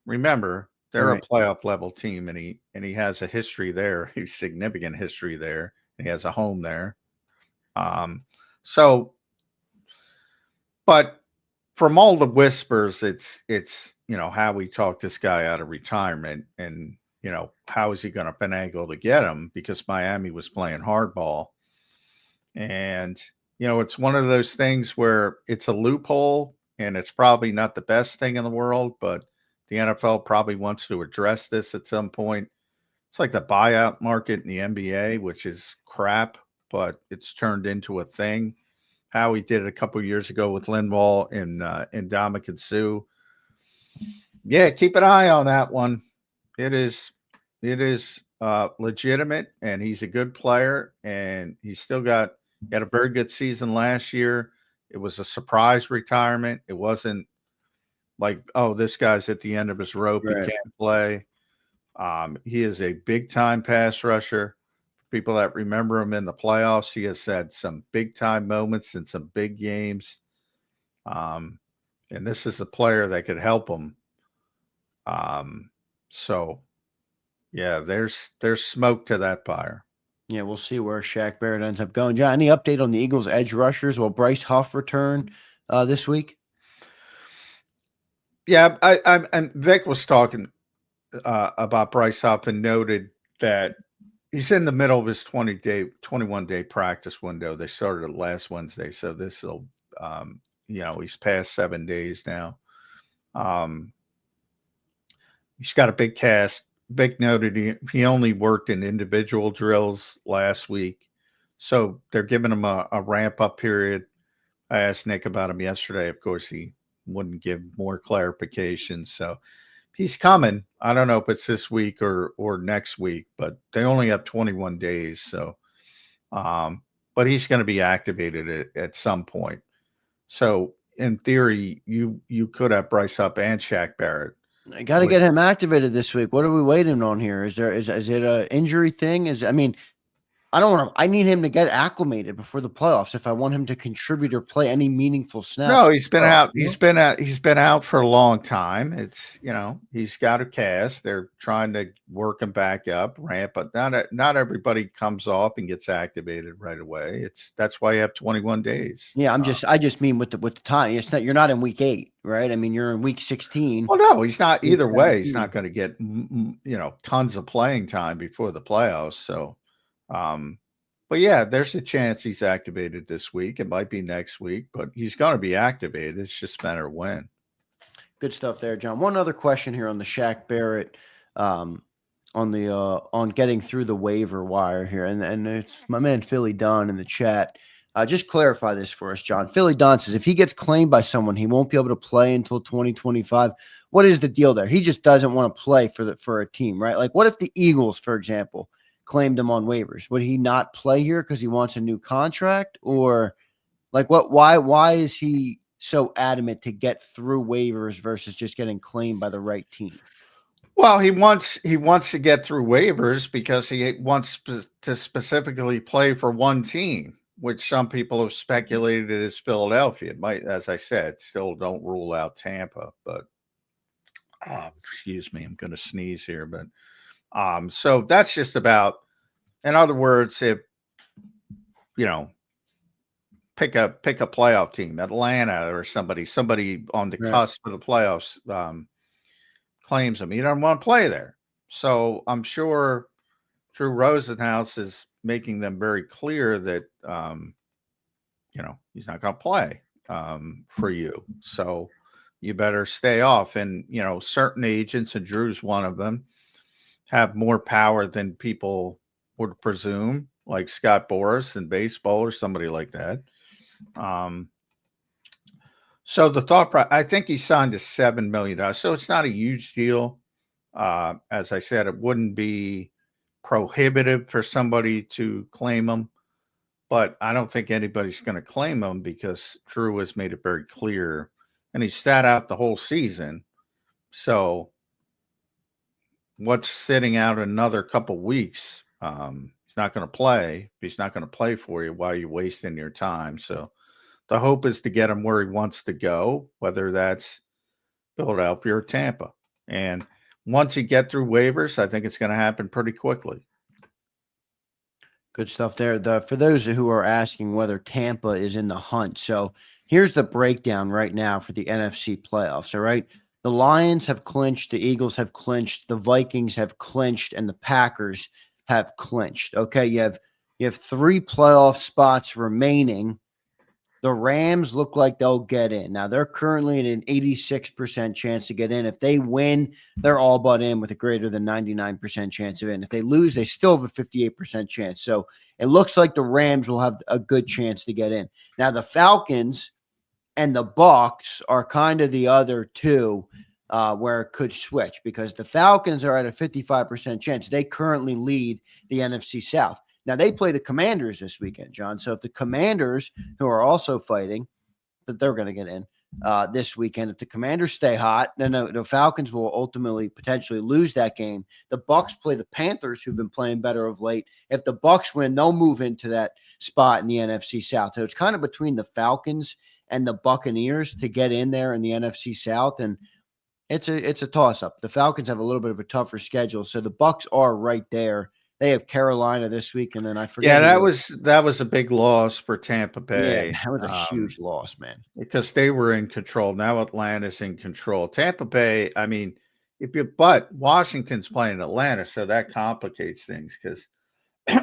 Remember, they're a playoff level team, and he has a history there, a significant history there. He has a home there. But from all the whispers, it's how we talk this guy out of retirement, and how is he going to finagle to get him, because Miami was playing hardball, and it's one of those things where it's a loophole, and it's probably not the best thing in the world, but the NFL probably wants to address this at some point. It's like the buyout market in the NBA, which is crap, but it's turned into a thing. How he did it a couple of years ago with Linval and Ndamukong Suh. Yeah, keep an eye on that one. It is legitimate, and he's a good player, and he's still got a very good season last year. It was a surprise retirement. It wasn't like, oh, this guy's at the end of his rope. He Right. can't play. He is a big time pass rusher. People that remember him in the playoffs, he has had some big time moments in some big games. And this is a player that could help him. So yeah, there's smoke to that fire. Yeah, we'll see where Shaq Barrett ends up going. John, any update on the Eagles' edge rushers? Will Bryce Huff return this week? Yeah, and Vic was talking about Bryce Huff and noted that he's in the middle of his 21-day practice window. They started it last Wednesday, so this will, he's past 7 days now. He's got a big cast. Vic noted he only worked in individual drills last week, so they're giving him a ramp-up period. I asked Nick about him yesterday. Of course, he wouldn't give more clarification, so he's coming. I don't know if it's this week or next week, but they only have 21 days, so but he's going to be activated at some point. So in theory, you could have Bryce Huff and Shaq Barrett. I got to get him activated this week. What are we waiting on here? Is it an injury thing? I need him to get acclimated before the playoffs if I want him to contribute or play any meaningful snaps. No, he's been out. He's been out for a long time. It's, he's got a cast. They're trying to work him back up, ramp, but not everybody comes off and gets activated right away. That's why you have 21 days. Yeah, I just mean with the time. It's not, you're not in week 8, right? I mean, you're in week 16. Well, no, he's not either way. He's not going to get tons of playing time before the playoffs. So, but yeah, there's a chance he's activated this week. It might be next week, but he's going to be activated. It's just a matter of when. Good stuff there, John. One other question here on the Shaq Barrett, on getting through the waiver wire here, and it's my man Philly Don in the chat. Just clarify this for us, John. Philly Don says if he gets claimed by someone, he won't be able to play until 2025. What is the deal there? He just doesn't want to play for a team, right? Like, what if the Eagles, for example, claimed him on waivers? Would he not play here because he wants a new contract? Or like what? Why is he so adamant to get through waivers versus just getting claimed by the right team? Well, he wants to get through waivers because he wants to specifically play for one team, which some people have speculated is Philadelphia. It might, as I said, still don't rule out Tampa, but excuse me, I'm going to sneeze here, but so that's just about, in other words, if pick a playoff team, Atlanta or somebody on the cusp of the playoffs claims him. He doesn't want to play there. So I'm sure Drew Rosenhaus is making them very clear that he's not going to play for you. So you better stay off. And certain agents, and Drew's one of them, have more power than people would presume, like Scott Boras in baseball or somebody like that. So the thought, I think he signed a $7 million. So it's not a huge deal. As I said, it wouldn't be prohibitive for somebody to claim him, but I don't think anybody's going to claim him because Drew has made it very clear, and he sat out the whole season. So what's sitting out another couple weeks? He's not going to play. He's not going to play for you while you're wasting your time. So the hope is to get him where he wants to go, whether that's Philadelphia or Tampa. And once you get through waivers, I think it's going to happen pretty quickly. Good stuff there. For those who are asking whether Tampa is in the hunt, so here's the breakdown right now for the NFC playoffs. All right. The Lions have clinched, the Eagles have clinched, the Vikings have clinched, and the Packers have clinched. Okay, you have 3 playoff spots remaining. The Rams look like they'll get in. Now, they're currently at an 86% chance to get in. If they win, they're all but in with a greater than 99% chance of in. If they lose, they still have a 58% chance. So it looks like the Rams will have a good chance to get in. Now, the Falcons and the Bucs are kind of the other two. where it could switch because the Falcons are at a 55% chance. They currently lead the NFC South. Now, they play the Commanders this weekend, John. So if the Commanders, who are also fighting, but they're going to get in this weekend. If the Commanders stay hot, then the Falcons will ultimately potentially lose that game. The Bucs play the Panthers, who've been playing better of late. If the Bucs win, they'll move into that spot in the NFC South. So it's kind of between the Falcons and the Buccaneers to get in there in the NFC South, and it's a toss-up. The Falcons have a little bit of a tougher schedule, so the Bucs are right there. They have Carolina this week, and then I forget. Yeah, that was a big loss for Tampa Bay. Yeah, that was a huge loss, man. Because they were in control. Now Atlanta's in control. Tampa Bay, I mean, but Washington's playing Atlanta, so that complicates things because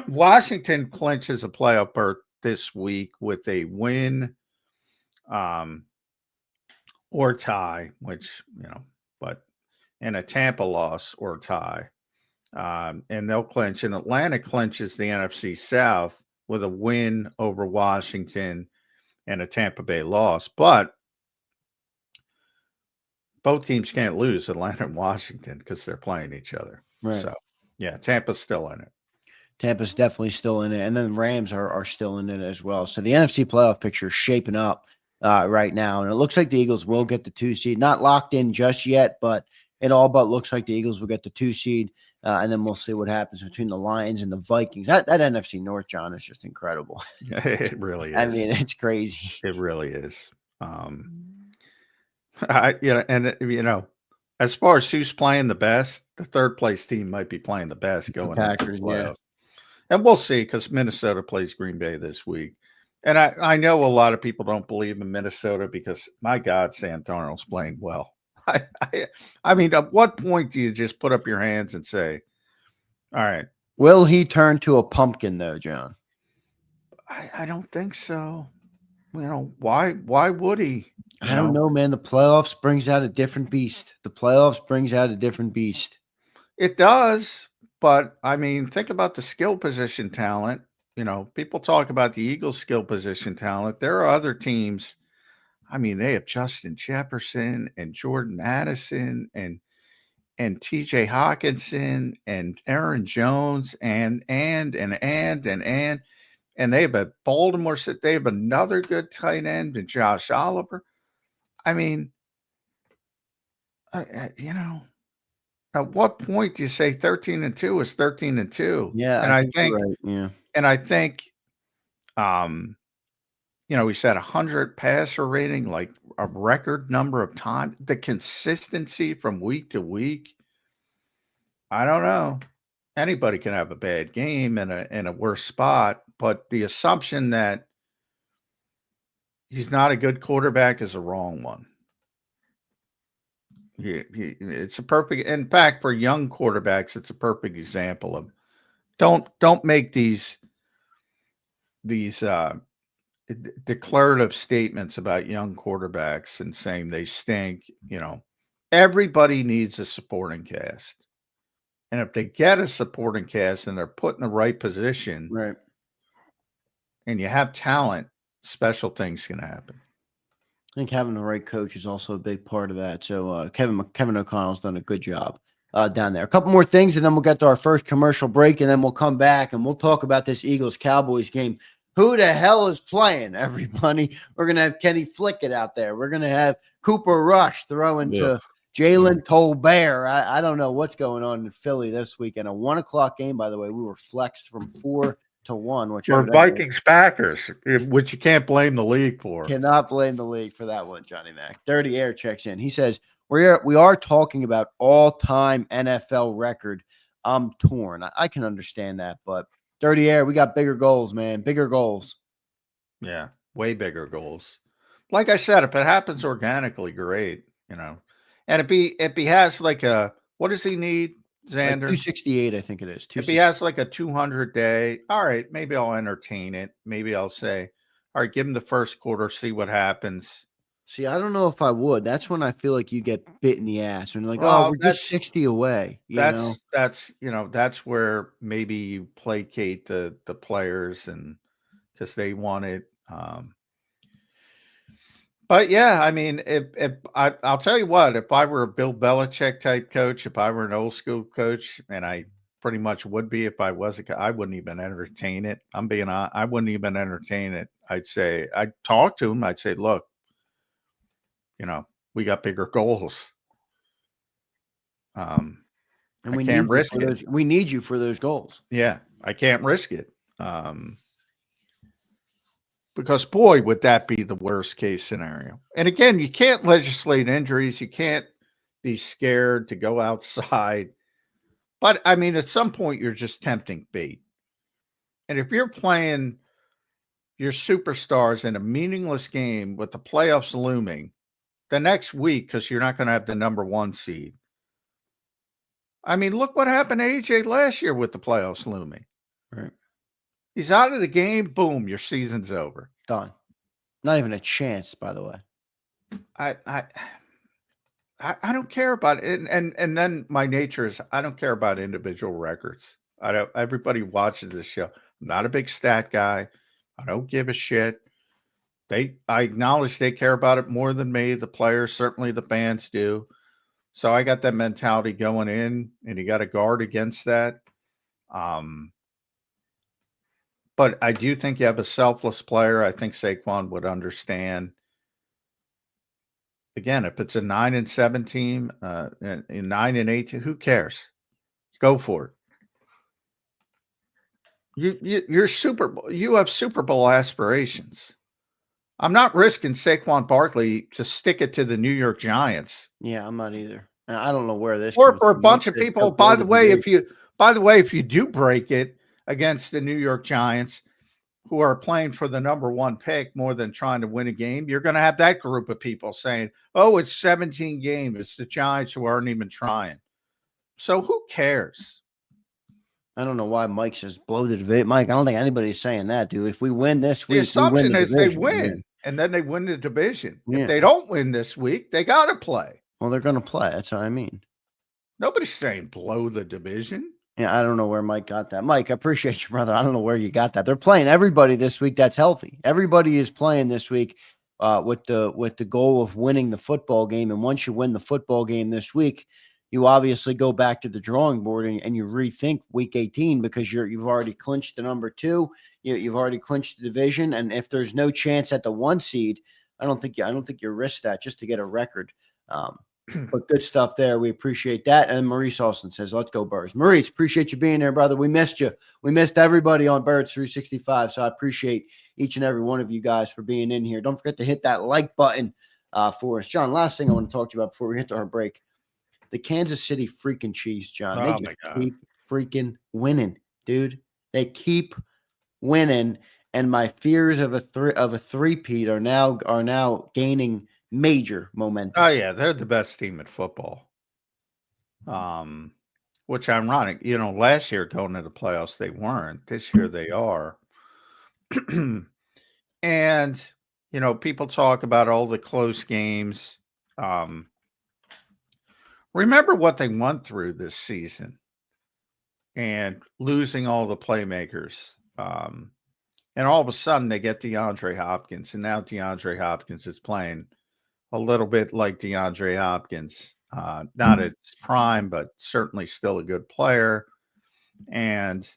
Washington clinches a playoff berth this week with a win or tie, which, and a Tampa loss or tie. And they'll clinch. And Atlanta clinches the NFC South with a win over Washington and a Tampa Bay loss. But both teams can't lose, Atlanta and Washington, because they're playing each other. Right. So, yeah, Tampa's still in it. Tampa's definitely still in it. And then the Rams are still in it as well. So the NFC playoff picture is shaping up right now. And it looks like the Eagles will get the 2 seed. Not locked in just yet, but it all but looks like the Eagles will get the 2 seed. And then we'll see what happens between the Lions and the Vikings. That NFC North, John, is just incredible. It really is. I mean, it's crazy. It really is. As far as who's playing the best, the third place team might be playing the best going into the playoffs. Yeah. And we'll see because Minnesota plays Green Bay this week. And I know a lot of people don't believe in Minnesota because, my God, Sam Darnold's playing well. I mean, at what point do you just put up your hands and say, all right. Will he turn to a pumpkin, though, John? I don't think so. Why would he? I don't know, man. The playoffs brings out a different beast. It does. But, I mean, think about the skill position talent. People talk about the Eagles' skill position talent. There are other teams. I mean, they have Justin Jefferson and Jordan Addison and TJ Hawkinson and Aaron Jones and they have a Baltimore. They have another good tight end and Josh Oliver. I mean, at what point do you say 13-2 is 13-2? Yeah, and I think, right. Yeah, and I think, we said 100 passer rating, like a record number of times. The consistency from week to week. I don't know. Anybody can have a bad game in a worse spot, but the assumption that he's not a good quarterback is a wrong one. It's a perfect. In fact, for young quarterbacks, it's a perfect example of don't make these declarative statements about young quarterbacks and saying they stink. Everybody needs a supporting cast. And if they get a supporting cast and they're put in the right position, right, and you have talent, special things can happen. I think having the right coach is also a big part of that. So Kevin O'Connell's done a good job down there. A couple more things, and then we'll get to our first commercial break, and then we'll come back and we'll talk about this Eagles-Cowboys game. Who the hell is playing, everybody? We're going to have Kenny Flickett out there. We're going to have Cooper Rush throwing to Jalen Tolbert. I don't know what's going on in Philly this weekend. A 1 o'clock game, by the way. We were flexed from 4 to 1. Which for Vikings Packers, which you can't blame the league for. Cannot blame the league for that one, Johnny Mac. Dirty Air checks in. He says, we are talking about all-time NFL record. I'm torn. I can understand that, but Dirty Air, we got bigger goals, man. Bigger goals. Yeah, way bigger goals. Like I said, if it happens organically, great, And if he has like a, what does he need, Zander? Like 268, I think it is. If he has like a 200 day, all right, maybe I'll entertain it. Maybe I'll say, all right, give him the first quarter, see what happens. See, I don't know if I would. That's when I feel like you get bit in the ass and like, we're just 60 away. That's where maybe you placate the players and because they want it. But yeah, I mean, if I'll tell you what, if I were a Bill Belichick type coach, if I were an old school coach, and I pretty much would be if I was I wouldn't even entertain it. I wouldn't even entertain it. I'd talk to him. I'd say, look, we got bigger goals. And I we can't need you risk for it. those. We need you for those goals. Yeah, I can't risk it. Because boy, would that be the worst case scenario. And again, you can't legislate injuries. You can't be scared to go outside. But I mean, at some point, you're just tempting bait. And if you're playing your superstars in a meaningless game with the playoffs looming the next week, because you're not going to have the number 1 seed. I mean, look what happened to AJ last year with the playoffs looming. Right. He's out of the game. Boom, your season's over. Done. Not even a chance, by the way. I don't care about it. And then my nature is I don't care about individual records. Everybody watches this show. I'm not a big stat guy. I don't give a shit. I acknowledge they care about it more than me. The players, certainly the fans do. So I got that mentality going in, and you got to guard against that. But I do think you have a selfless player. I think Saquon would understand. Again, if it's a 9-7 team, and 9-8, who cares? Go for it. You have Super Bowl aspirations. I'm not risking Saquon Barkley to stick it to the New York Giants. Yeah, I'm not either. And I don't know where this Or comes for a from. bunch of people. By the way, if you do break it against the New York Giants, who are playing for the number 1 pick more than trying to win a game, you're going to have that group of people saying, oh, it's 17 games. It's the Giants who aren't even trying. So who cares? I don't know why Mike says blow the division. Mike, I don't think anybody's saying that, dude. If we win this week, The assumption is they win, yeah. and then they win the division. Yeah. If they don't win this week, they got to play. Well, they're going to play. That's what I mean. Nobody's saying blow the division. Yeah, I don't know where Mike got that. Mike, I appreciate you, brother. I don't know where you got that. They're playing everybody this week that's healthy. Everybody is playing this week with the goal of winning the football game. And once you win the football game this week, you obviously go back to the drawing board and you rethink week 18 because you've already clinched the number 2. You've already clinched the division. And if there's no chance at the 1 seed, I don't think you risk that just to get a record. But good stuff there. We appreciate that. And Maurice Austin says, let's go Birds. Maurice, appreciate you being there, brother. We missed you. We missed everybody on Birds 365. So I appreciate each and every one of you guys for being in here. Don't forget to hit that like button for us. John, last thing I want to talk to you about before we hit our break. The Kansas City freaking Chiefs, John. They just keep freaking winning, dude. They keep winning. And my fears of a three-peat are now gaining major momentum. Oh yeah, they're the best team in football. Which ironic, last year going into the playoffs they weren't. This year they are. And people talk about all the close games. Remember what they went through this season and losing all the playmakers. And all of a sudden they get DeAndre Hopkins, and now DeAndre Hopkins is playing a little bit like DeAndre Hopkins, not at his prime, but certainly still a good player. And,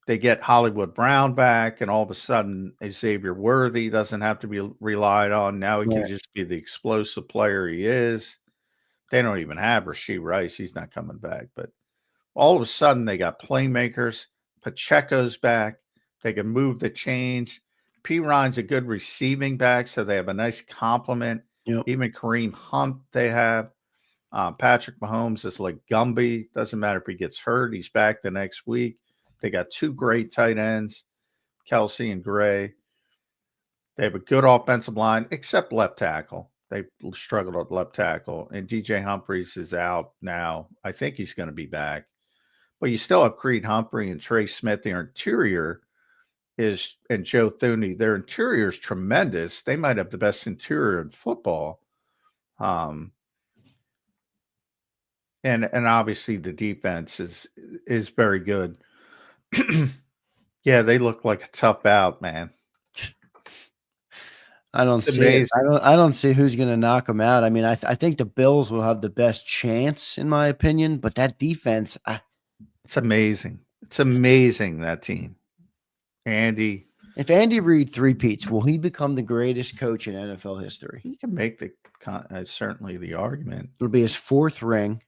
they get Hollywood Brown back, and all of a sudden Xavier Worthy doesn't have to be relied on. Now he can just be the explosive player he is. They don't even have Rashee Rice. He's not coming back. But all of a sudden they got playmakers. Pacheco's back. They can move the change. P. Ryan's a good receiving back, so they have a nice complement. Yep. Even Kareem Hunt they have. Patrick Mahomes is like Gumby. Doesn't matter if he gets hurt. He's back the next week. They got 2 great tight ends, Kelsey and Gray. They have a good offensive line, except left tackle. They struggled at left tackle. And DJ Humphries is out now. I think he's going to be back. But you still have Creed Humphrey and Trey Smith. Their interior and Joe Thuney. Their interior is tremendous. They might have the best interior in football. And obviously the defense is very good. Yeah, they look like a tough out, man. I don't It's see it. amazing. I don't see who's going to knock them out. I mean, I think the Bills will have the best chance, in my opinion. But that defense, It's amazing. It's amazing, that team. Andy, if Andy Reid three-peats, will he become the greatest coach in NFL history? you can make certainly the argument. It'll be his fourth ring,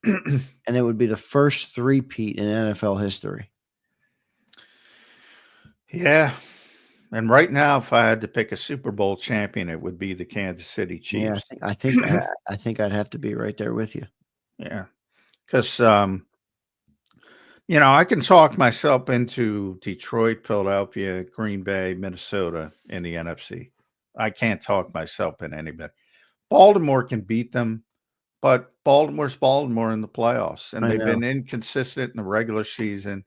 and it would be the first three-peat in NFL history. Yeah. And right now, if I had to pick a Super Bowl champion, it would be the Kansas City Chiefs. Yeah, I think I'd have to be right there with you. Yeah. Because, I can talk myself into Detroit, Philadelphia, Green Bay, Minnesota in the NFC. I can't talk myself in anybody. Baltimore can beat them, but Baltimore's Baltimore in the playoffs, and they've been inconsistent in the regular season.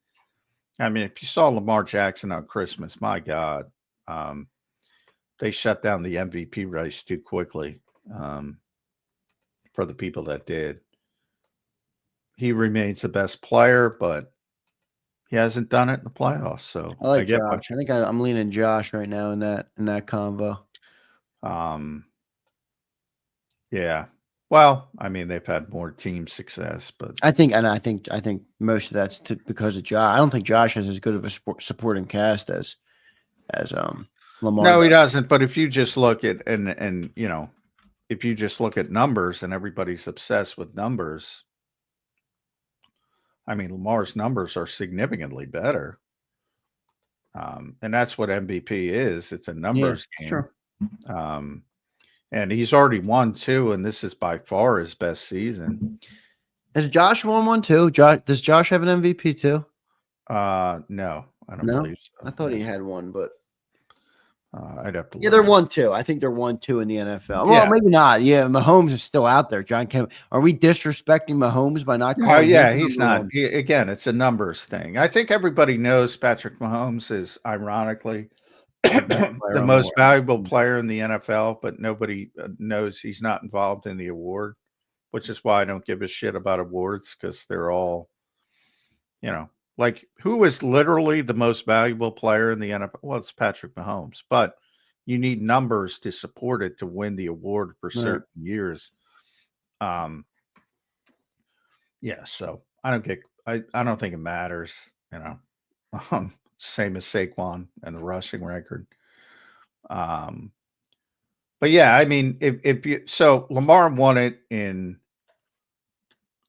I mean, if you saw Lamar Jackson on Christmas, my God, they shut down the MVP race too quickly for the people that did. He remains the best player, but he hasn't done it in the playoffs. So I like Josh. I think I'm leaning Josh right now in that convo. Yeah. Well, I mean, they've had more team success, but I think most of that's because of Josh. I don't think Josh has as good of a supporting cast as Lamar. No, he doesn't. But if you just look at if you just look at numbers, and everybody's obsessed with numbers, I mean, Lamar's numbers are significantly better. And that's what MVP is. It's a numbers game. Sure. And he's already won 2, and this is by far his best season. Has Josh won one too? Does Josh have an MVP too? No, I don't believe so. I thought he had one, but I'd have to. Yeah, they're 1-2. I think they're 1-2 in the NFL. Well, maybe not. Yeah, Mahomes is still out there. John, are we disrespecting Mahomes by not calling? Oh yeah, he's not. Again, it's a numbers thing. I think everybody knows Patrick Mahomes is ironically the most valuable player in the NFL, but nobody knows he's not involved in the award, which is why I don't give a shit about awards, because they're all, like, who is literally the most valuable player in the NFL? Well, it's Patrick Mahomes, but you need numbers to support it to win the award for certain years. Yeah, so I don't think it matters, same as Saquon and the rushing record. But yeah, I mean, so Lamar won it in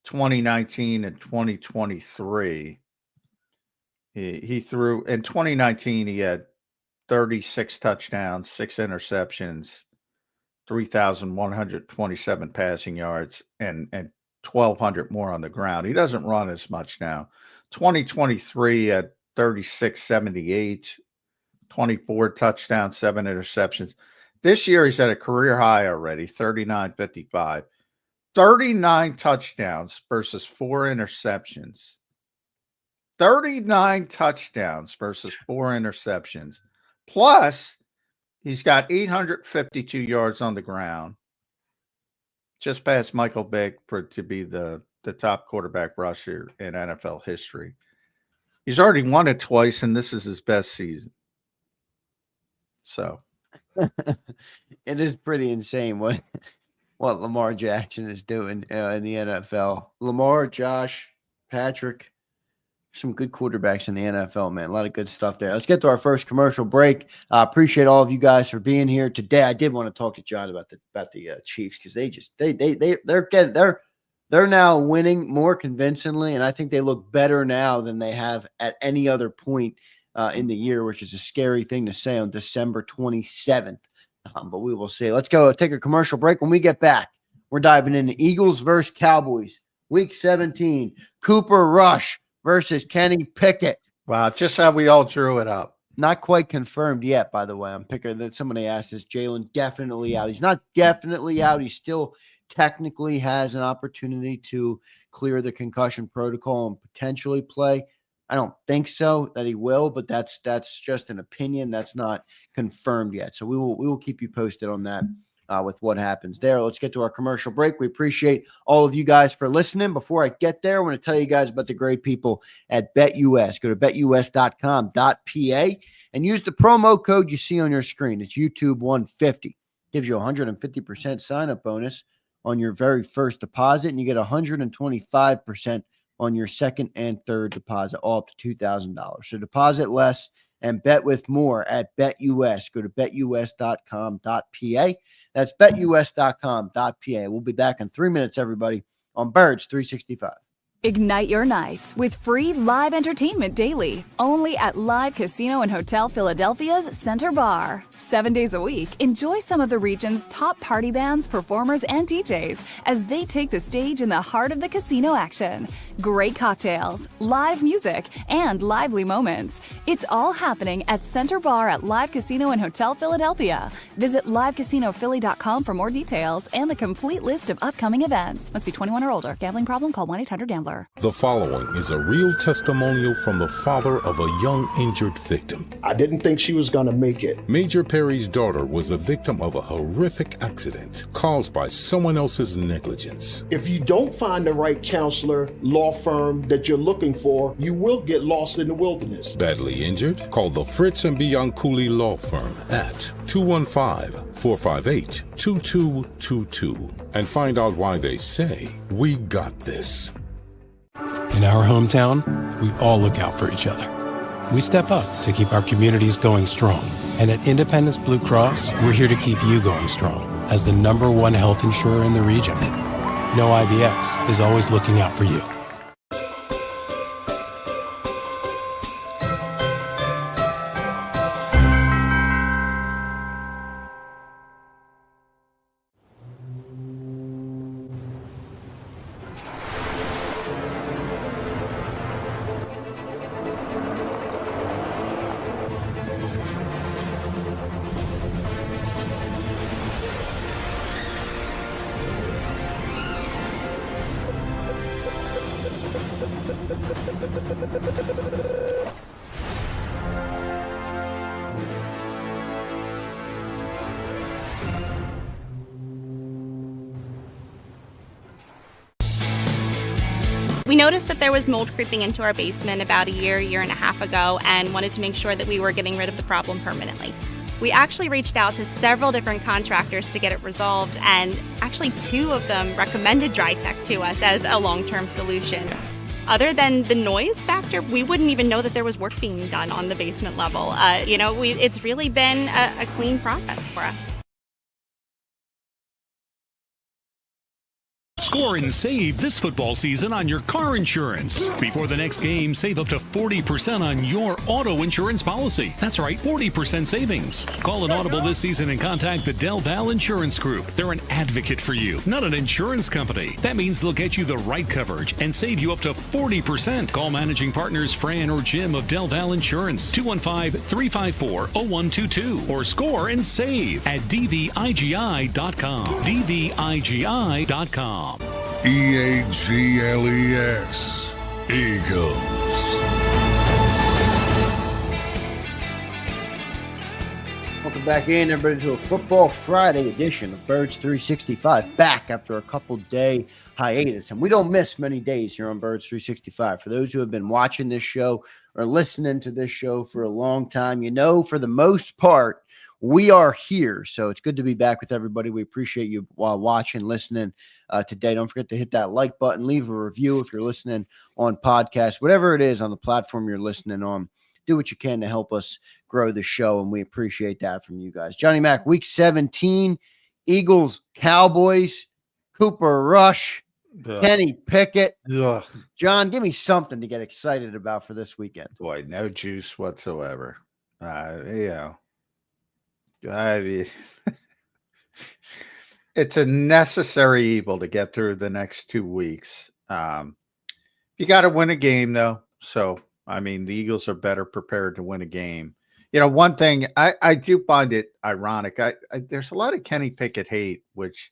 2019 and 2023. He threw in 2019, he had 36 touchdowns, 6 interceptions, 3,127 passing yards, and 1,200 more on the ground. He doesn't run as much now. 2023 at 36-78, 24 touchdowns, 7 interceptions. This year he's at a career high already, 39-55. 39 touchdowns versus 4 interceptions. 39 touchdowns versus 4 interceptions. Plus, he's got 852 yards on the ground. Just past Michael Vick to be the top quarterback rusher in NFL history. He's already won it twice, and this is his best season. So it is pretty insane what Lamar Jackson is doing in the NFL. Lamar, Josh, Patrick, some good quarterbacks in the NFL, man. A lot of good stuff there. Let's get to our first commercial break. I appreciate all of you guys for being here today. I did want to talk to John about the Chiefs, because they're now winning more convincingly, and I think they look better now than they have at any other point in the year, which is a scary thing to say on December 27th. But we will see. Let's go take a commercial break. When we get back, we're diving into Eagles versus Cowboys, Week 17. Cooper Rush versus Kenny Pickett. Wow, just how we all drew it up. Not quite confirmed yet, by the way. I'm picking that somebody asked, is Jalen definitely out? He's not definitely out. He still technically has an opportunity to clear the concussion protocol and potentially play. I don't think so that he will, but that's just an opinion. That's not confirmed yet. So we will keep you posted on that with what happens there. Let's get to our commercial break. We appreciate all of you guys for listening. Before I get there, I want to tell you guys about the great people at BetUS. Go to betus.com.pa and use the promo code you see on your screen. It's YouTube150. Gives you a 150% sign-up bonus on your very first deposit, and you get 125% on your second and third deposit, all up to $2,000. So deposit less and bet with more at BetUS. Go to betus.com.pa. That's betus.com.pa. We'll be back in 3 minutes, everybody, on Birds 365. Ignite your nights with free live entertainment daily, only at Live Casino and Hotel Philadelphia's Center Bar. 7 days a week, enjoy some of the region's top party bands, performers, and DJs as they take the stage in the heart of the casino action. Great cocktails, live music, and lively moments. It's all happening at Center Bar at Live Casino and Hotel Philadelphia. Visit livecasinophilly.com for more details and the complete list of upcoming events. Must be 21 or older. Gambling problem? Call 1-800-GAMBLER. The following is a real testimonial from the father of a young injured victim. I didn't think she was going to make it. Major Perry's daughter was the victim of a horrific accident caused by someone else's negligence. If you don't find the right counselor, law firm that you're looking for, you will get lost in the wilderness. Badly injured? Call the Fritz and Bianculli Law Firm at 215-458-2222 and find out why they say, "We got this." In our hometown, we all look out for each other. We step up to keep our communities going strong. And at Independence Blue Cross, we're here to keep you going strong as the #1 health insurer in the region. No IBX is always looking out for you. We noticed that there was mold creeping into our basement about a year and a half ago, and wanted to make sure that we were getting rid of the problem permanently. We actually reached out to several different contractors to get it resolved, and actually 2 of them recommended DryTech to us as a long-term solution. Other than the noise factor, we wouldn't even know that there was work being done on the basement level. It's really been a clean process for us. Score and save this football season on your car insurance. Before the next game, save up to 40% on your auto insurance policy. That's right, 40% savings. Call an audible this season and contact the Del Val Insurance Group. They're an advocate for you, not an insurance company. That means they'll get you the right coverage and save you up to 40%. Call managing partners Fran or Jim of Del Val Insurance, 215-354-0122, or score and save at dvigi.com. dvigi.com. EAGLES, Eagles. Welcome back in, everybody, to a Football Friday edition of Birds 365. Back after a couple-day hiatus, and we don't miss many days here on Birds 365. For those who have been watching this show or listening to this show for a long time, you know, for the most part, we are here. So it's good to be back with everybody. We appreciate you while watching, listening today. Don't forget to hit that like button, leave a review if you're listening on podcast, whatever it is on the platform you're listening on. Do what you can to help us grow the show, and we appreciate that from you guys. Johnny Mac, week 17, Eagles, Cowboys, Cooper Rush, Kenny Pickett. Ugh. John, give me something to get excited about for this weekend. Boy, no juice whatsoever. It's a necessary evil to get through the next 2 weeks. You got to win a game, though. So, I mean, the Eagles are better prepared to win a game. You know, one thing I do find it ironic. There's a lot of Kenny Pickett hate, which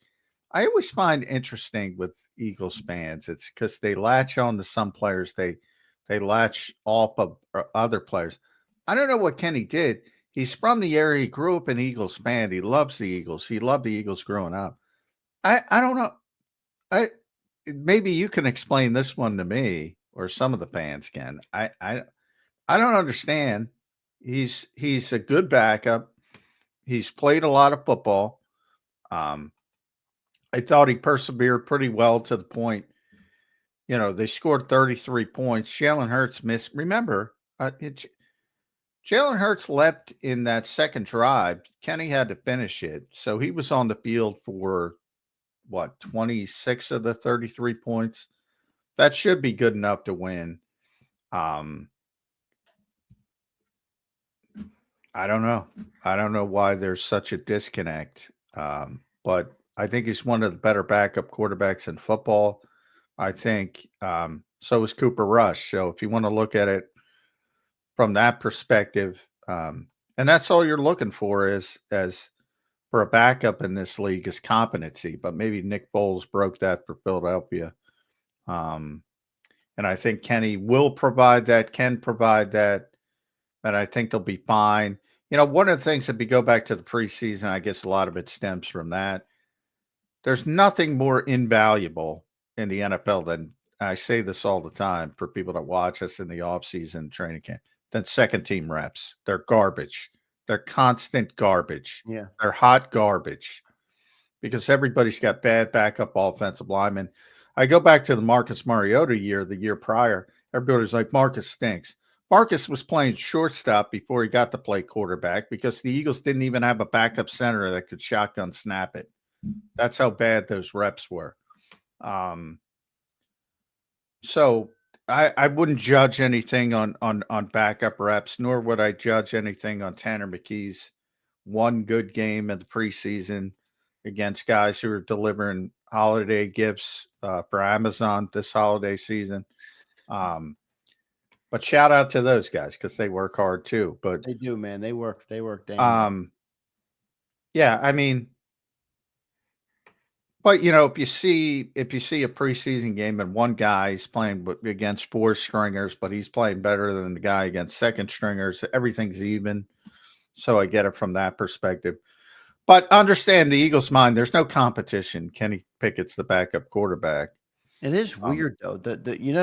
I always find interesting with Eagles fans. It's because they latch on to some players. They latch off of other players. I don't know what Kenny did. He's from the area. He grew up an Eagles fan. He loves the Eagles. He loved the Eagles growing up. I don't know. Maybe you can explain this one to me, or some of the fans can. I don't understand He's a good backup. He's played a lot of football. I thought he persevered pretty well to the point, they scored 33 points. Jalen Hurts missed. Remember, Jalen Hurts leapt in that second drive. Kenny had to finish it. So he was on the field for 26 of the 33 points. That should be good enough to win. I don't know. I don't know why there's such a disconnect. But I think he's one of the better backup quarterbacks in football. I think so is Cooper Rush. So if you want to look at it from that perspective, and that's all you're looking for is for a backup in this league is competency. But maybe Nick Foles broke that for Philadelphia. And I think Kenny will provide that, can provide that. And I think they'll be fine. One of the things, if we go back to the preseason, I guess a lot of it stems from that. There's nothing more invaluable in the NFL than, I say this all the time for people that watch us in the offseason training camp, than second team reps. They're garbage. They're constant garbage. Yeah. They're hot garbage because everybody's got bad backup offensive linemen. I go back to the Marcus Mariota year, the year prior. Everybody's like, Marcus stinks. Marcus was playing shortstop before he got to play quarterback because the Eagles didn't even have a backup center that could shotgun snap it. That's how bad those reps were. So I wouldn't judge anything on backup reps, nor would I judge anything on Tanner McKee's one good game in the preseason against guys who are delivering holiday gifts for Amazon this holiday season. But shout out to those guys because they work hard too. But they do, man. They work. Damn. Yeah, I mean, but if you see a preseason game and one guy is playing against four stringers, but he's playing better than the guy against second stringers, everything's even. So I get it from that perspective. But understand the Eagles' mind, there's no competition. Kenny Pickett's the backup quarterback. It is weird though.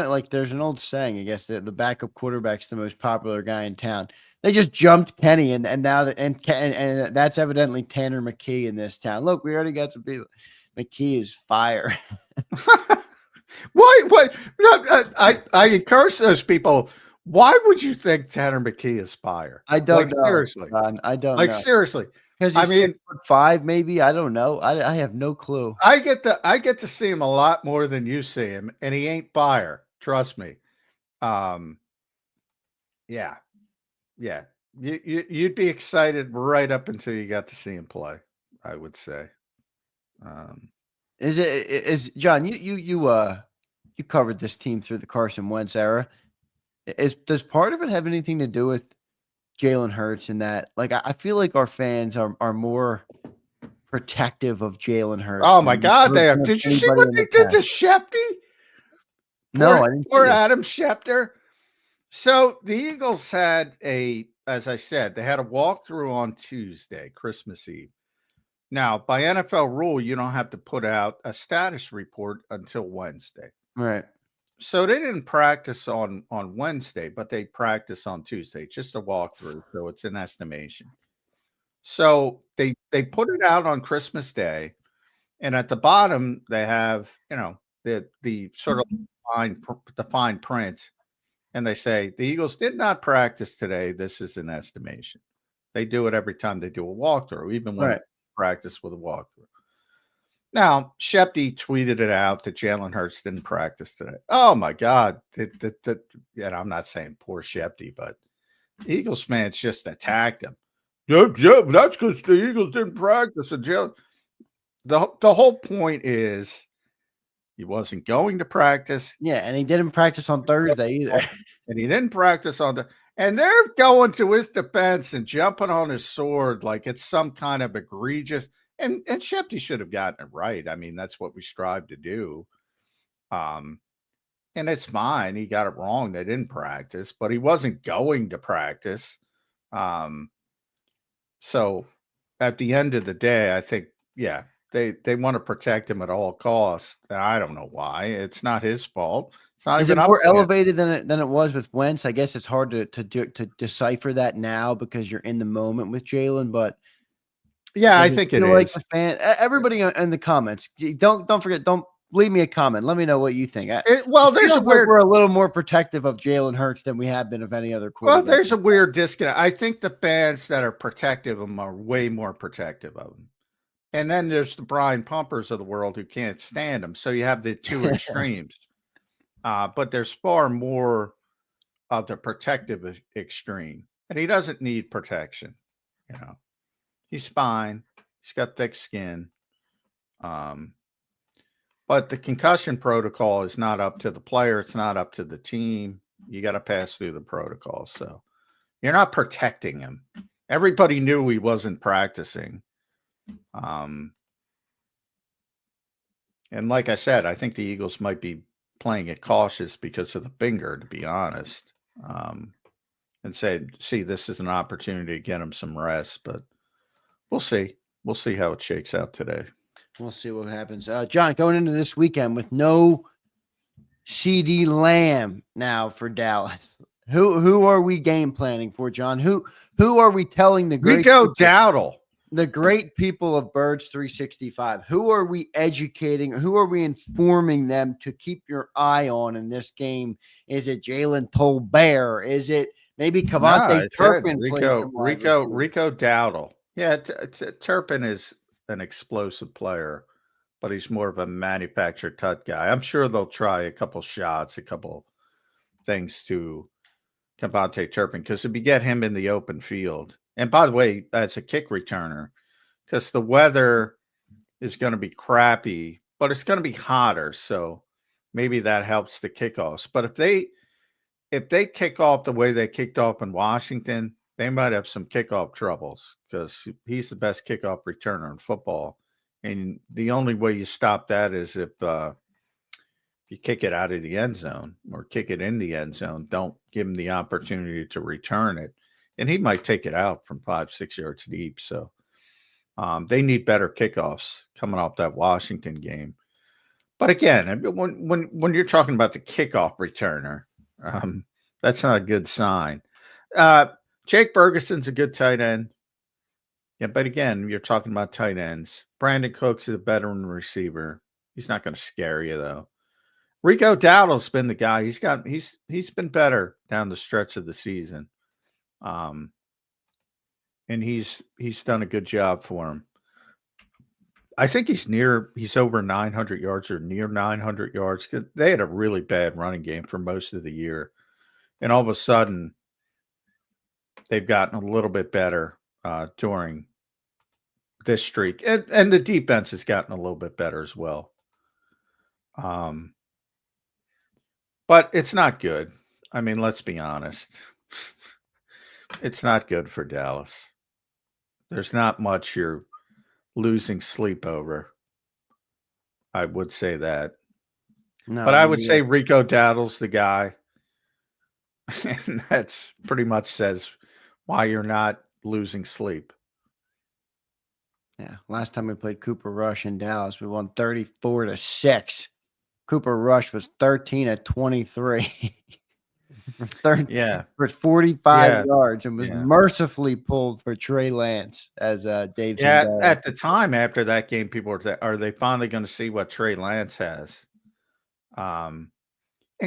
Like there's an old saying, I guess, that the backup quarterback's the most popular guy in town. They just jumped Kenny, and now and that's evidently Tanner McKee in this town. Look, we already got some people. McKee is fire. Why? No, I encourage those people. Why would you think Tanner McKee is fire? I don't know. Seriously, I don't know. Seriously. Because I mean, 6'5", maybe. I don't know. I have no clue. I get to see him a lot more than you see him, and he ain't fire. Trust me. Yeah. You'd be excited right up until you got to see him play, I would say. Is John? You covered this team through the Carson Wentz era. Does part of it have anything to do with Jalen Hurts in that? Like, I feel like our fans are more protective of Jalen Hurts. Oh my God, they are. Did you see what they did to Shepty? No, I didn't. Or Adam Schefter. So the Eagles had as I said, they had a walkthrough on Tuesday, Christmas Eve. Now, by NFL rule, you don't have to put out a status report until Wednesday. Right. So they didn't practice on Wednesday, but they practiced on Tuesday, just a walkthrough. So it's an estimation. So they put it out on Christmas Day, and at the bottom they have the sort of the fine print, and they say the Eagles did not practice today. This is an estimation. They do it every time they do a walkthrough, even when they practice with a walkthrough. Now, Shepty tweeted it out that Jalen Hurts didn't practice today. Oh, my God. And I'm not saying poor Shepty, but Eagles fans just attacked him. Yeah, that's because the Eagles didn't practice. And the whole point is he wasn't going to practice. Yeah, and he didn't practice on Thursday either. And he didn't practice and they're going to his defense and jumping on his sword like it's some kind of egregious. And Shepty should have gotten it right. I mean, that's what we strive to do. And it's fine. He got it wrong. They didn't practice, but he wasn't going to practice. So at the end of the day, I think, they want to protect him at all costs. I don't know why. It's not his fault. It's not Is even it up more to him. elevated than it was with Wentz? I guess it's hard to decipher that now because you're in the moment with Jalen. But Yeah, I does think it feel like is. the fan, everybody in the comments, don't forget, don't leave me a comment. Let me know what you think. Well, It there's a feels like weird. we're a little more protective of Jalen Hurts than we have been of any other Well, quarterback. there's a weird disconnect. I think the fans that are protective of him are way more protective of him. And then there's the Brian Pumpers of the world who can't stand him. So you have the two extremes. But there's far more of the protective extreme. And he doesn't need protection. You know, he's fine. He's got thick skin. But the concussion protocol is not up to the player. It's not up to the team. You got to pass through the protocol. So you're not protecting him. Everybody knew he wasn't practicing. And like I said, I think the Eagles might be playing it cautious because of the finger, to be honest. And see, this is an opportunity to get him some rest, but we'll see. We'll see how it shakes out today. We'll see what happens. John, going into this weekend with no CD Lamb now for Dallas. Who are we game planning for, John? Who are we telling the great Rico Dowdle? The great people of Birds 365. Who are we educating? Who are we informing them to keep your eye on in this game? Is it Jalen Tolbert? Is it maybe Cavante Turpin? Rico Dowdle. Yeah, Turpin is an explosive player, but he's more of a manufactured tut guy. I'm sure they'll try a couple shots, a couple things to Cavante Turpin, because if you get him in the open field, and by the way, as a kick returner, because the weather is going to be crappy, but it's going to be hotter, so maybe that helps the kickoffs. But if they kick off the way they kicked off in Washington, they might have some kickoff troubles because he's the best kickoff returner in football. And the only way you stop that is if you kick it out of the end zone or kick it in the end zone. Don't give him the opportunity to return it. And he might take it out from 5-6 yards deep. So they need better kickoffs coming off that Washington game. But again, when you're talking about the kickoff returner, that's not a good sign. Jake Ferguson's a good tight end. Yeah, but again, you're talking about tight ends. Brandon Cooks is a veteran receiver. He's not going to scare you, though. Rico Dowdle's been the guy. He's been better down the stretch of the season. And he's done a good job for him. I think he's over 900 yards or near 900 yards. They had a really bad running game for most of the year. And all of a sudden, they've gotten a little bit better during this streak. And the defense has gotten a little bit better as well. But it's not good. I mean, let's be honest. It's not good for Dallas. There's not much you're losing sleep over. I would say that. No, but I would say Rico Dowdle's the guy. And that's pretty much says why you're not losing sleep. Yeah. Last time we played Cooper Rush in Dallas, we won 34-6. Cooper Rush was 13 of 23. For 45 yards and was mercifully pulled for Trey Lance, as Dave Zander. At the time after that game, people were are they finally going to see what Trey Lance has? And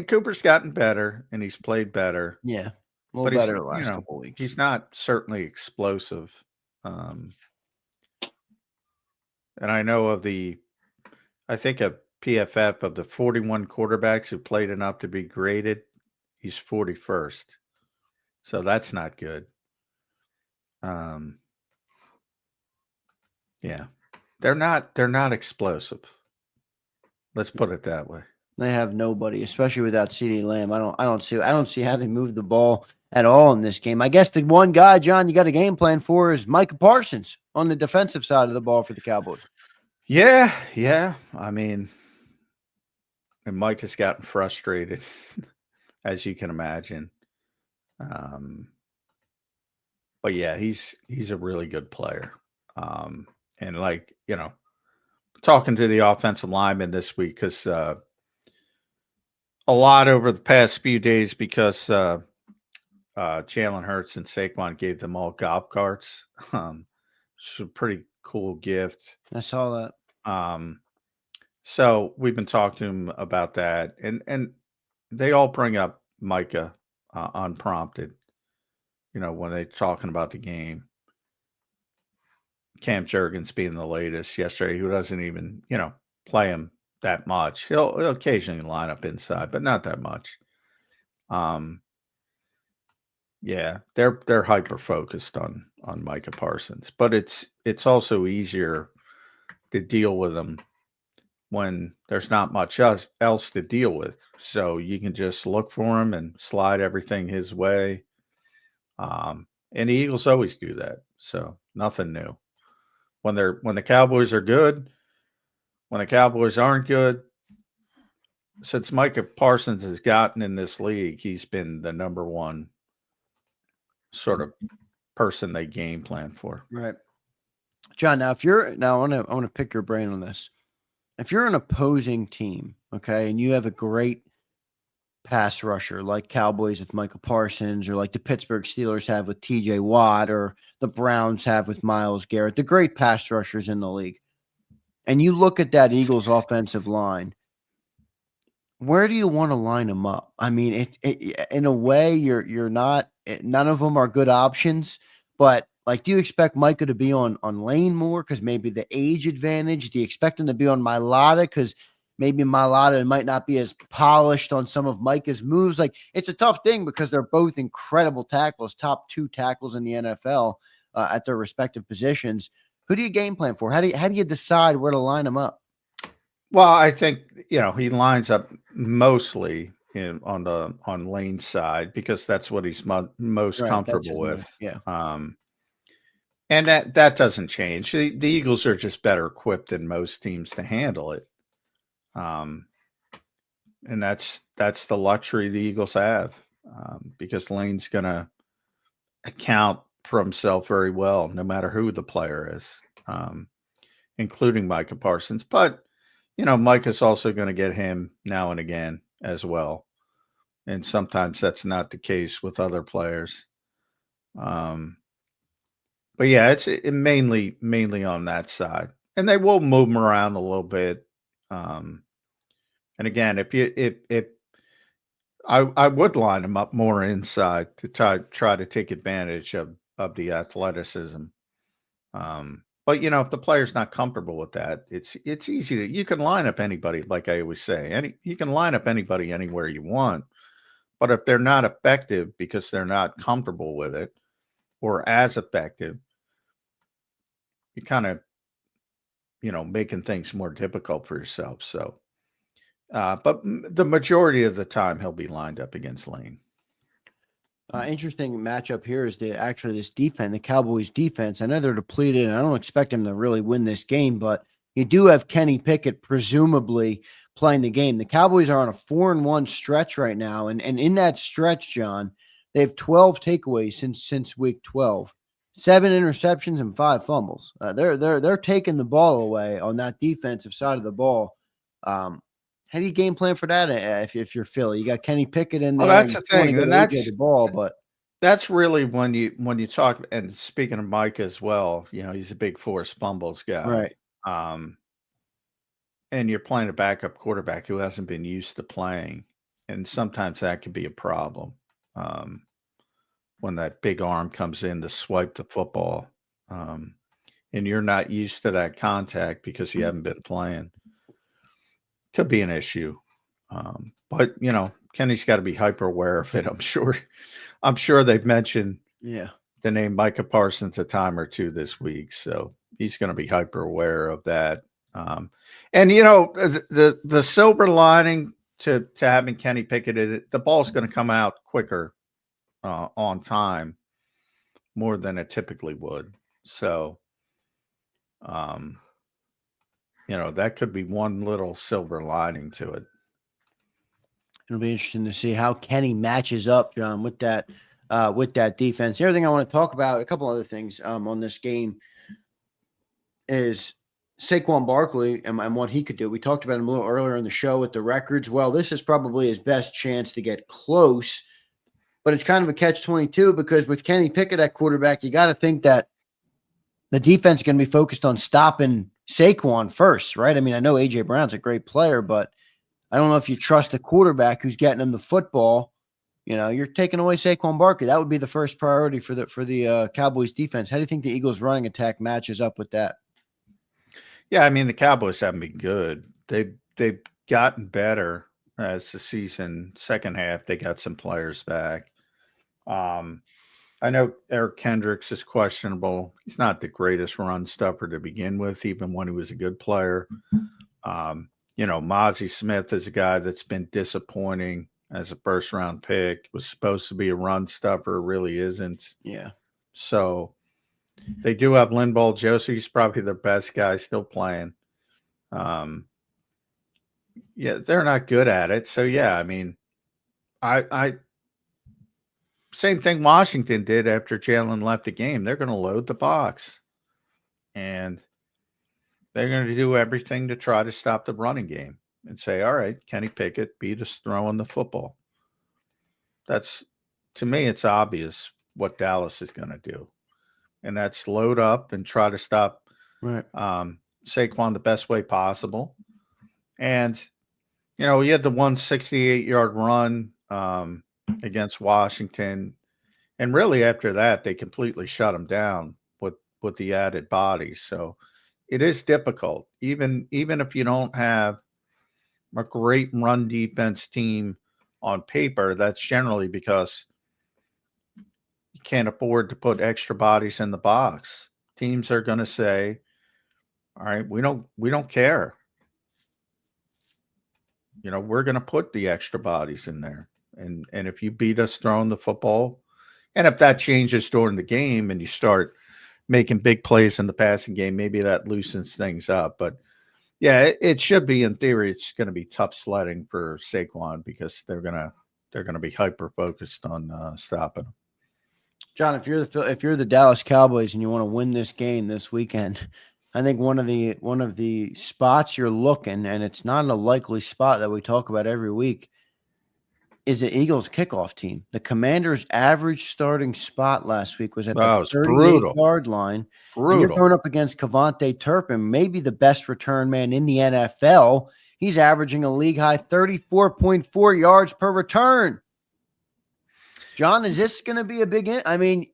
Cooper's gotten better and he's played better. Yeah. A little better the last couple weeks. He's not certainly explosive. And I know I think a PFF of the 41 quarterbacks who played enough to be graded, he's 41st. So that's not good. Yeah. They're not explosive. Let's put it that way. They have nobody, especially without CeeDee Lamb. I don't see how they move the ball at all in this game. I guess the one guy, John, you got a game plan for is Micah Parsons on the defensive side of the ball for the Cowboys. Yeah. I mean, and Mike has gotten frustrated, as you can imagine. But yeah, he's a really good player. And talking to the offensive lineman this week because a lot over the past few days because Jalen Hurts and Saquon gave them all golf carts. It's a pretty cool gift. I saw that. So we've been talking to him about that, and they all bring up Micah unprompted. When they're talking about the game. Cam Jurgens being the latest yesterday, who doesn't even, play him that much. He'll occasionally line up inside, but not that much. Yeah, they're hyper focused on Micah Parsons, but it's also easier to deal with them when there's not much else to deal with. So you can just look for him and slide everything his way. And the Eagles always do that. So nothing new. When the Cowboys are good, when the Cowboys aren't good, since Micah Parsons has gotten in this league, he's been the number one sort of person they game plan for. Right. John, now I want to pick your brain on this. If you're an opposing team, okay, and you have a great pass rusher like Cowboys with Micah Parsons, or like the Pittsburgh Steelers have with TJ Watt, or the Browns have with Myles Garrett, the great pass rushers in the league, and you look at that Eagles offensive line, where do you want to line them up? I mean, in a way, you're not. None of them are good options, but like, do you expect Micah to be on Lane more because maybe the age advantage? Do you expect him to be on Mailata because maybe Mailata might not be as polished on some of Micah's moves? Like, it's a tough thing because they're both incredible tackles, top 2 tackles in the NFL at their respective positions. Who do you game plan for? How do you decide where to line them up? Well, I think, he lines up mostly on Lane's side because that's what he's most comfortable with. Yeah. And that doesn't change. The Eagles are just better equipped than most teams to handle it. And that's the luxury the Eagles have because Lane's going to account for himself very well, no matter who the player is, including Micah Parsons. But, Micah's also going to get him now and again as well. And sometimes that's not the case with other players. But yeah, it's mainly on that side. And they will move him around a little bit. And again, if I would line them up more inside to try to take advantage of the athleticism. But if the player's not comfortable with that, it's easy you can line up anybody, like I always say. You can line up anybody anywhere you want. But if they're not effective because they're not comfortable with it or as effective, you kind of, making things more difficult for yourself. So, but the majority of the time he'll be lined up against Lane. Interesting matchup here is this defense, the Cowboys defense. I know they're depleted, and I don't expect them to really win this game, but you do have Kenny Pickett presumably playing the game. The Cowboys are on a 4-1 stretch right now, and in that stretch, John, they have 12 takeaways since week 12, 7 interceptions and 5 fumbles. They're taking the ball away on that defensive side of the ball. How do you game plan for that if you're Philly? You got Kenny Pickett in there. Well, that's the thing, and that's the ball, but that's really when you talk. And speaking of Mike as well, he's a big forced fumbles guy, right? And you're playing a backup quarterback who hasn't been used to playing, and sometimes that can be a problem when that big arm comes in to swipe the football, and you're not used to that contact because you haven't been playing. Could be an issue. But Kenny's got to be hyper aware of it. I'm sure they've mentioned the name Micah Parsons a time or two this week. So he's going to be hyper aware of that. And the silver lining to having Kenny Pickett in it, the ball's going to come out quicker on time more than it typically would. So that could be one little silver lining to it. It'll be interesting to see how Kenny matches up, John, with that defense. The other thing I want to talk about, a couple other things on this game, is Saquon Barkley and what he could do. We talked about him a little earlier in the show with the records. Well, this is probably his best chance to get close, but it's kind of a catch-22 because with Kenny Pickett at quarterback, you got to think that the defense is going to be focused on stopping Saquon first, right? I mean, I know A.J. Brown's a great player, but I don't know if you trust the quarterback who's getting him the football. You know, you're taking away Saquon Barkley. That would be the first priority for the Cowboys defense. How do you think the Eagles' running attack matches up with that? Yeah, I mean, the Cowboys haven't been good. They've gotten better as the season second half. They got some players back. I know Eric Kendricks is questionable. He's not the greatest run stopper to begin with, even when he was a good player. You know, Mozzie Smith is a guy that's been disappointing as a first-round pick. Was supposed to be a run stopper, really isn't. Yeah. So they do have Linval Joseph. He's probably their best guy still playing. Yeah, they're not good at it. So, yeah, I mean, I same thing Washington did after Jalen left the game. They're going to load the box. And they're going to do everything to try to stop the running game and say, all right, Kenny Pickett, beat us throwing the football. That's, to me, it's obvious what Dallas is going to do. And that's load up and try to stop Saquon the best way possible. And, you know, he had the 168-yard run against Washington. And really after that, they completely shut him down with the added bodies. So it is difficult. Even if you don't have a great run defense team on paper, that's generally because you can't afford to put extra bodies in the box. Teams are going to say, all right, we don't care. You know, we're going to put the extra bodies in there. And if you beat us throwing the football, and if that changes during the game and you start making big plays in the passing game, maybe that loosens things up. But yeah, it should be, in theory, it's going to be tough sledding for Saquon because they're going to be hyper focused on stopping him. John, if you're the Dallas Cowboys and you want to win this game this weekend, I think one of the spots you're looking, and it's not a likely spot that we talk about every week, is the Eagles kickoff team. The Commanders' average starting spot last week was at the 38-yard line. And you're going up against Cavante Turpin, maybe the best return man in the NFL. He's averaging a league-high 34.4 yards per return. John, is this going to be a big – I mean,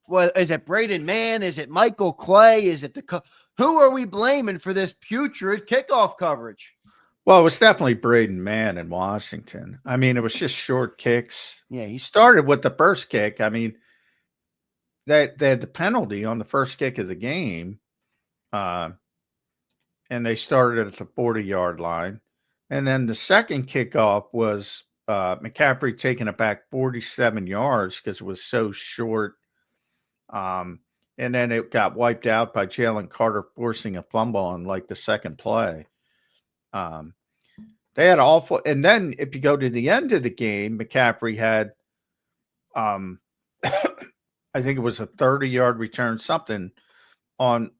well, is it Braden Mann? Is it Michael Clay? Is it who are we blaming for this putrid kickoff coverage? Well, it was definitely Braden Mann in Washington. I mean, it was just short kicks. Yeah, he started with the first kick. I mean, they had the penalty on the first kick of the game, and they started at the 40-yard line. And then the second kickoff was McCaffrey taking it back 47 yards because it was so short. And then it got wiped out by Jalen Carter forcing a fumble on like the second play. They had awful, and then if you go to the end of the game, McCaffrey had, I think it was a 30-yard return, something on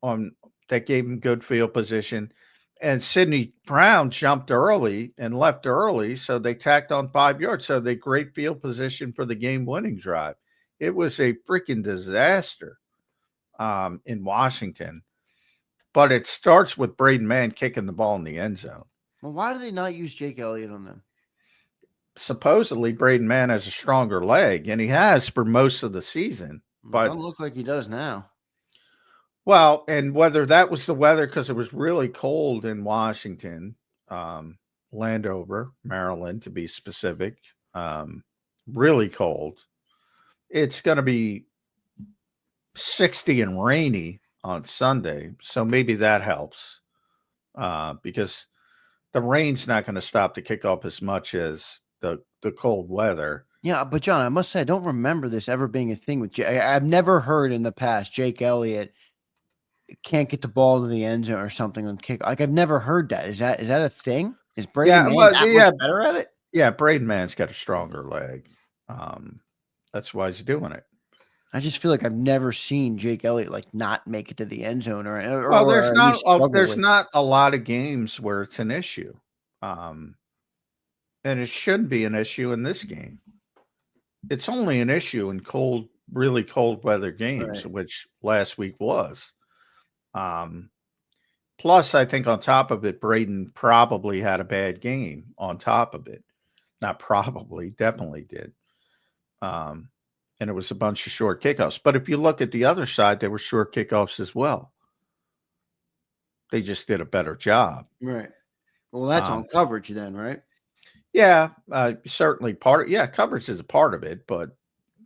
that gave him good field position, and Sidney Brown jumped early and left early, so they tacked on 5 yards. So they great field position for the game-winning drive. It was a freaking disaster in Washington. But it starts with Braden Mann kicking the ball in the end zone. Well, why do they not use Jake Elliott on them? Supposedly, Braden Mann has a stronger leg, and he has for most of the season. But it doesn't look like he does now. Well, and whether that was the weather, because it was really cold in Washington, Landover, Maryland, to be specific, really cold. It's going to be 60 and rainy on Sunday, so maybe that helps because the rain's not going to stop the kickoff as much as the cold weather. Yeah, but John, I must say I don't remember this ever being a thing with I've never heard in the past Jake Elliott can't get the ball to the end zone or something on kick. Like I've never heard that. Is that a thing? Is Braden Mann much better at it? Yeah, Braden Mann's got a stronger leg. That's why he's doing it. I just feel like I've never seen Jake Elliott like not make it to the end zone or Well, or at least struggle there's with not a lot of games where it's an issue. And it shouldn't be an issue in this game. It's only an issue in really cold weather games, Right. which last week was. Plus, I think on top of it, Braden probably had a bad game on top of it. Not probably, definitely did. And it was a bunch of short kickoffs. But if you look at the other side, there were short kickoffs as well. They just did a better job. Right. Well, that's on coverage then, right? Yeah, certainly coverage is a part of it, but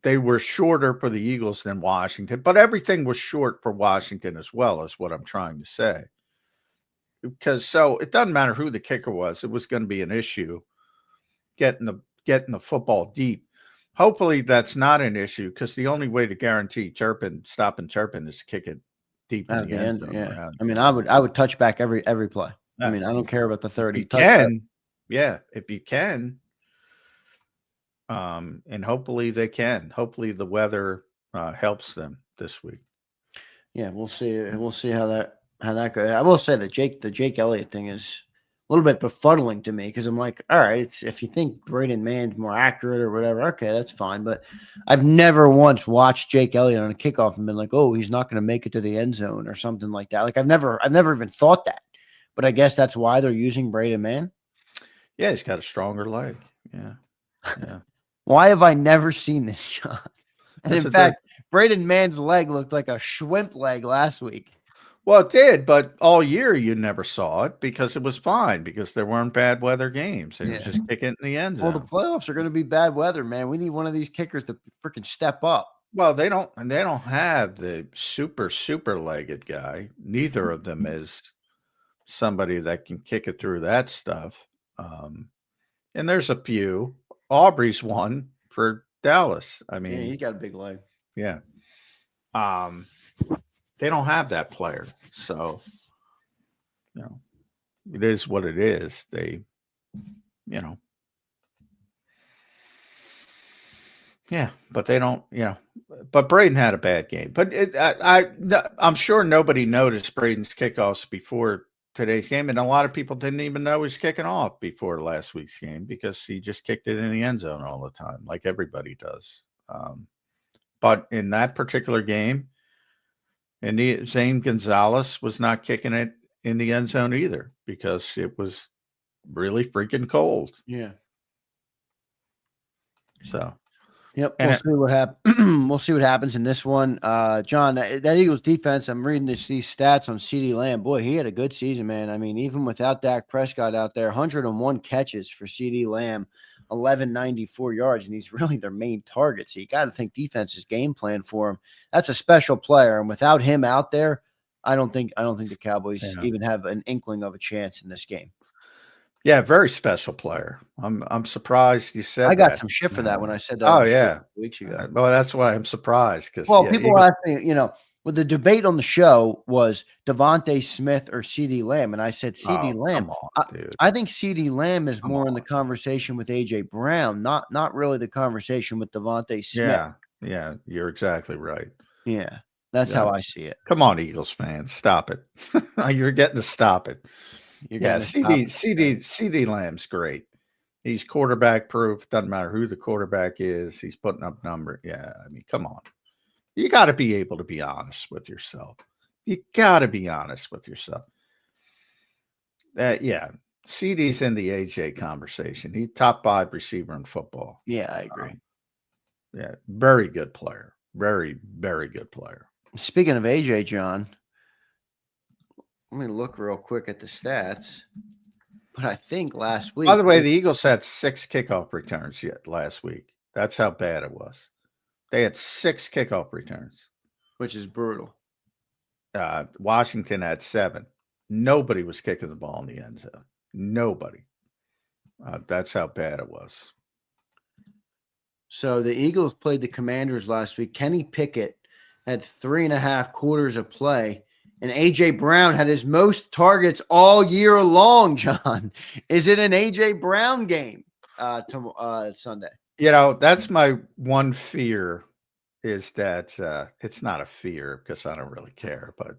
they were shorter for the Eagles than Washington. But everything was short for Washington as well, is what I'm trying to say. Because so it doesn't matter who the kicker was, it was going to be an issue getting the football deep. Hopefully that's not an issue, because the only way to guarantee stopping Turpin is to kick it deep in the end zone. Yeah. I mean, I would touch back every play. I mean, I don't care about the 30. You can. Yeah, if you can. And hopefully they can. Hopefully the weather helps them this week. Yeah, we'll see. We'll see how that goes. I will say that the Jake Elliott thing is a little bit befuddling to me, because I'm like, all right, if you think Braden Mann's more accurate or whatever, okay, that's fine. But I've never once watched Jake Elliott on a kickoff and been like, oh, he's not going to make it to the end zone or something like that. Like I've never even thought that. But I guess that's why they're using Braden Mann. Yeah, he's got a stronger leg. Yeah. Yeah. Why have I never seen this, John? And in fact, Braden Mann's leg looked like a shrimp leg last week. Well, it did, but all year you never saw it because it was fine, because there weren't bad weather games. And it was just kicking in the end zone. Well, the playoffs are going to be bad weather, man. We need one of these kickers to freaking step up. Well, they don't have the super legged guy. Neither of them is somebody that can kick it through that stuff. And there's a few. Aubrey's one for Dallas. I mean, yeah, he got a big leg. Yeah. They don't have that player. So, it is what it is. They, yeah, but they don't, but Braden had a bad game. But I'm sure nobody noticed Braden's kickoffs before today's game. And a lot of people didn't even know he was kicking off before last week's game, because he just kicked it in the end zone all the time, like everybody does. But in that particular game, and Zane Gonzalez was not kicking it in the end zone either, because it was really freaking cold. Yeah. So, yep. We'll see what happens in this one. John, that Eagles defense, I'm reading these stats on CeeDee Lamb. Boy, he had a good season, man. I mean, even without Dak Prescott out there, 101 catches for CeeDee Lamb, 1194 yards, and he's really their main target. So you got to think defense's game plan for him. That's a special player, and without him out there, I don't think the Cowboys even have an inkling of a chance in this game. Yeah, very special player. I'm surprised you said I got that. some shit for that when I said that. Oh yeah, weeks ago. Well, that's why I'm surprised, because people ask me, well, the debate on the show was Devontae Smith or CeeDee Lamb, and I said CeeDee Lamb. Come on, dude. I think CeeDee Lamb is more in the conversation with AJ Brown, not really the conversation with Devontae Smith. Yeah, you're exactly right. Yeah, that's how I see it. Come on, Eagles fans, stop it. You're getting to stop it. CeeDee Lamb's great. He's quarterback proof. Doesn't matter who the quarterback is. He's putting up numbers. Yeah, I mean, come on. You got to be able to be honest with yourself. CeeDee's in the AJ conversation. He's top 5 receiver in football. Yeah, I agree. Very good player. Very, very good player. Speaking of AJ, John, let me look real quick at the stats. But I think last week. By the way, the Eagles had 6 kickoff returns last week. That's how bad it was. They had 6 kickoff returns, which is brutal. Washington had 7. Nobody was kicking the ball in the end zone. Nobody. That's how bad it was. So the Eagles played the Commanders last week. Kenny Pickett had 3.5 quarters of play, and A.J. Brown had his most targets all year long, John. Is it an A.J. Brown game Sunday? That's my one fear is that it's not a fear because I don't really care, but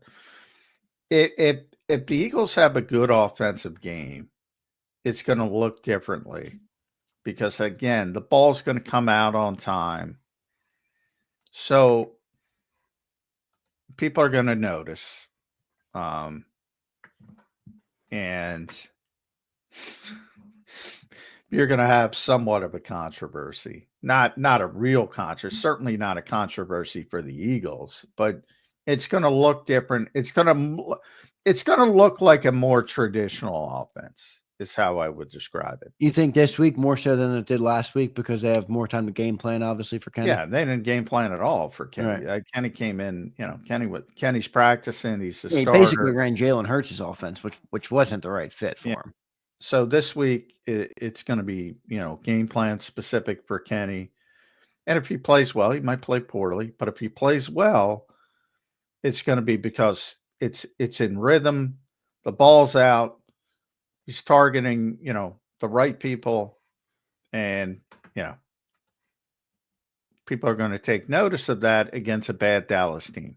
if the Eagles have a good offensive game, it's going to look differently because, again, the ball's going to come out on time. So people are going to notice. And you're going to have somewhat of a controversy. Not a real controversy, certainly not a controversy for the Eagles, but it's going to look different. It's going to look like a more traditional offense is how I would describe it. You think this week more so than it did last week because they have more time to game plan, obviously, for Kenny? Yeah, they didn't game plan at all for Kenny. Right. Kenny came in, Kenny's practicing. He's the He starter. basically ran Jalen Hurts' offense, which wasn't the right fit for him. So this week it's going to be, game plan specific for Kenny. And if he plays well, he might play poorly, but if he plays well, it's going to be because it's in rhythm. The ball's out. He's targeting, the right people, and, people are going to take notice of that against a bad Dallas team,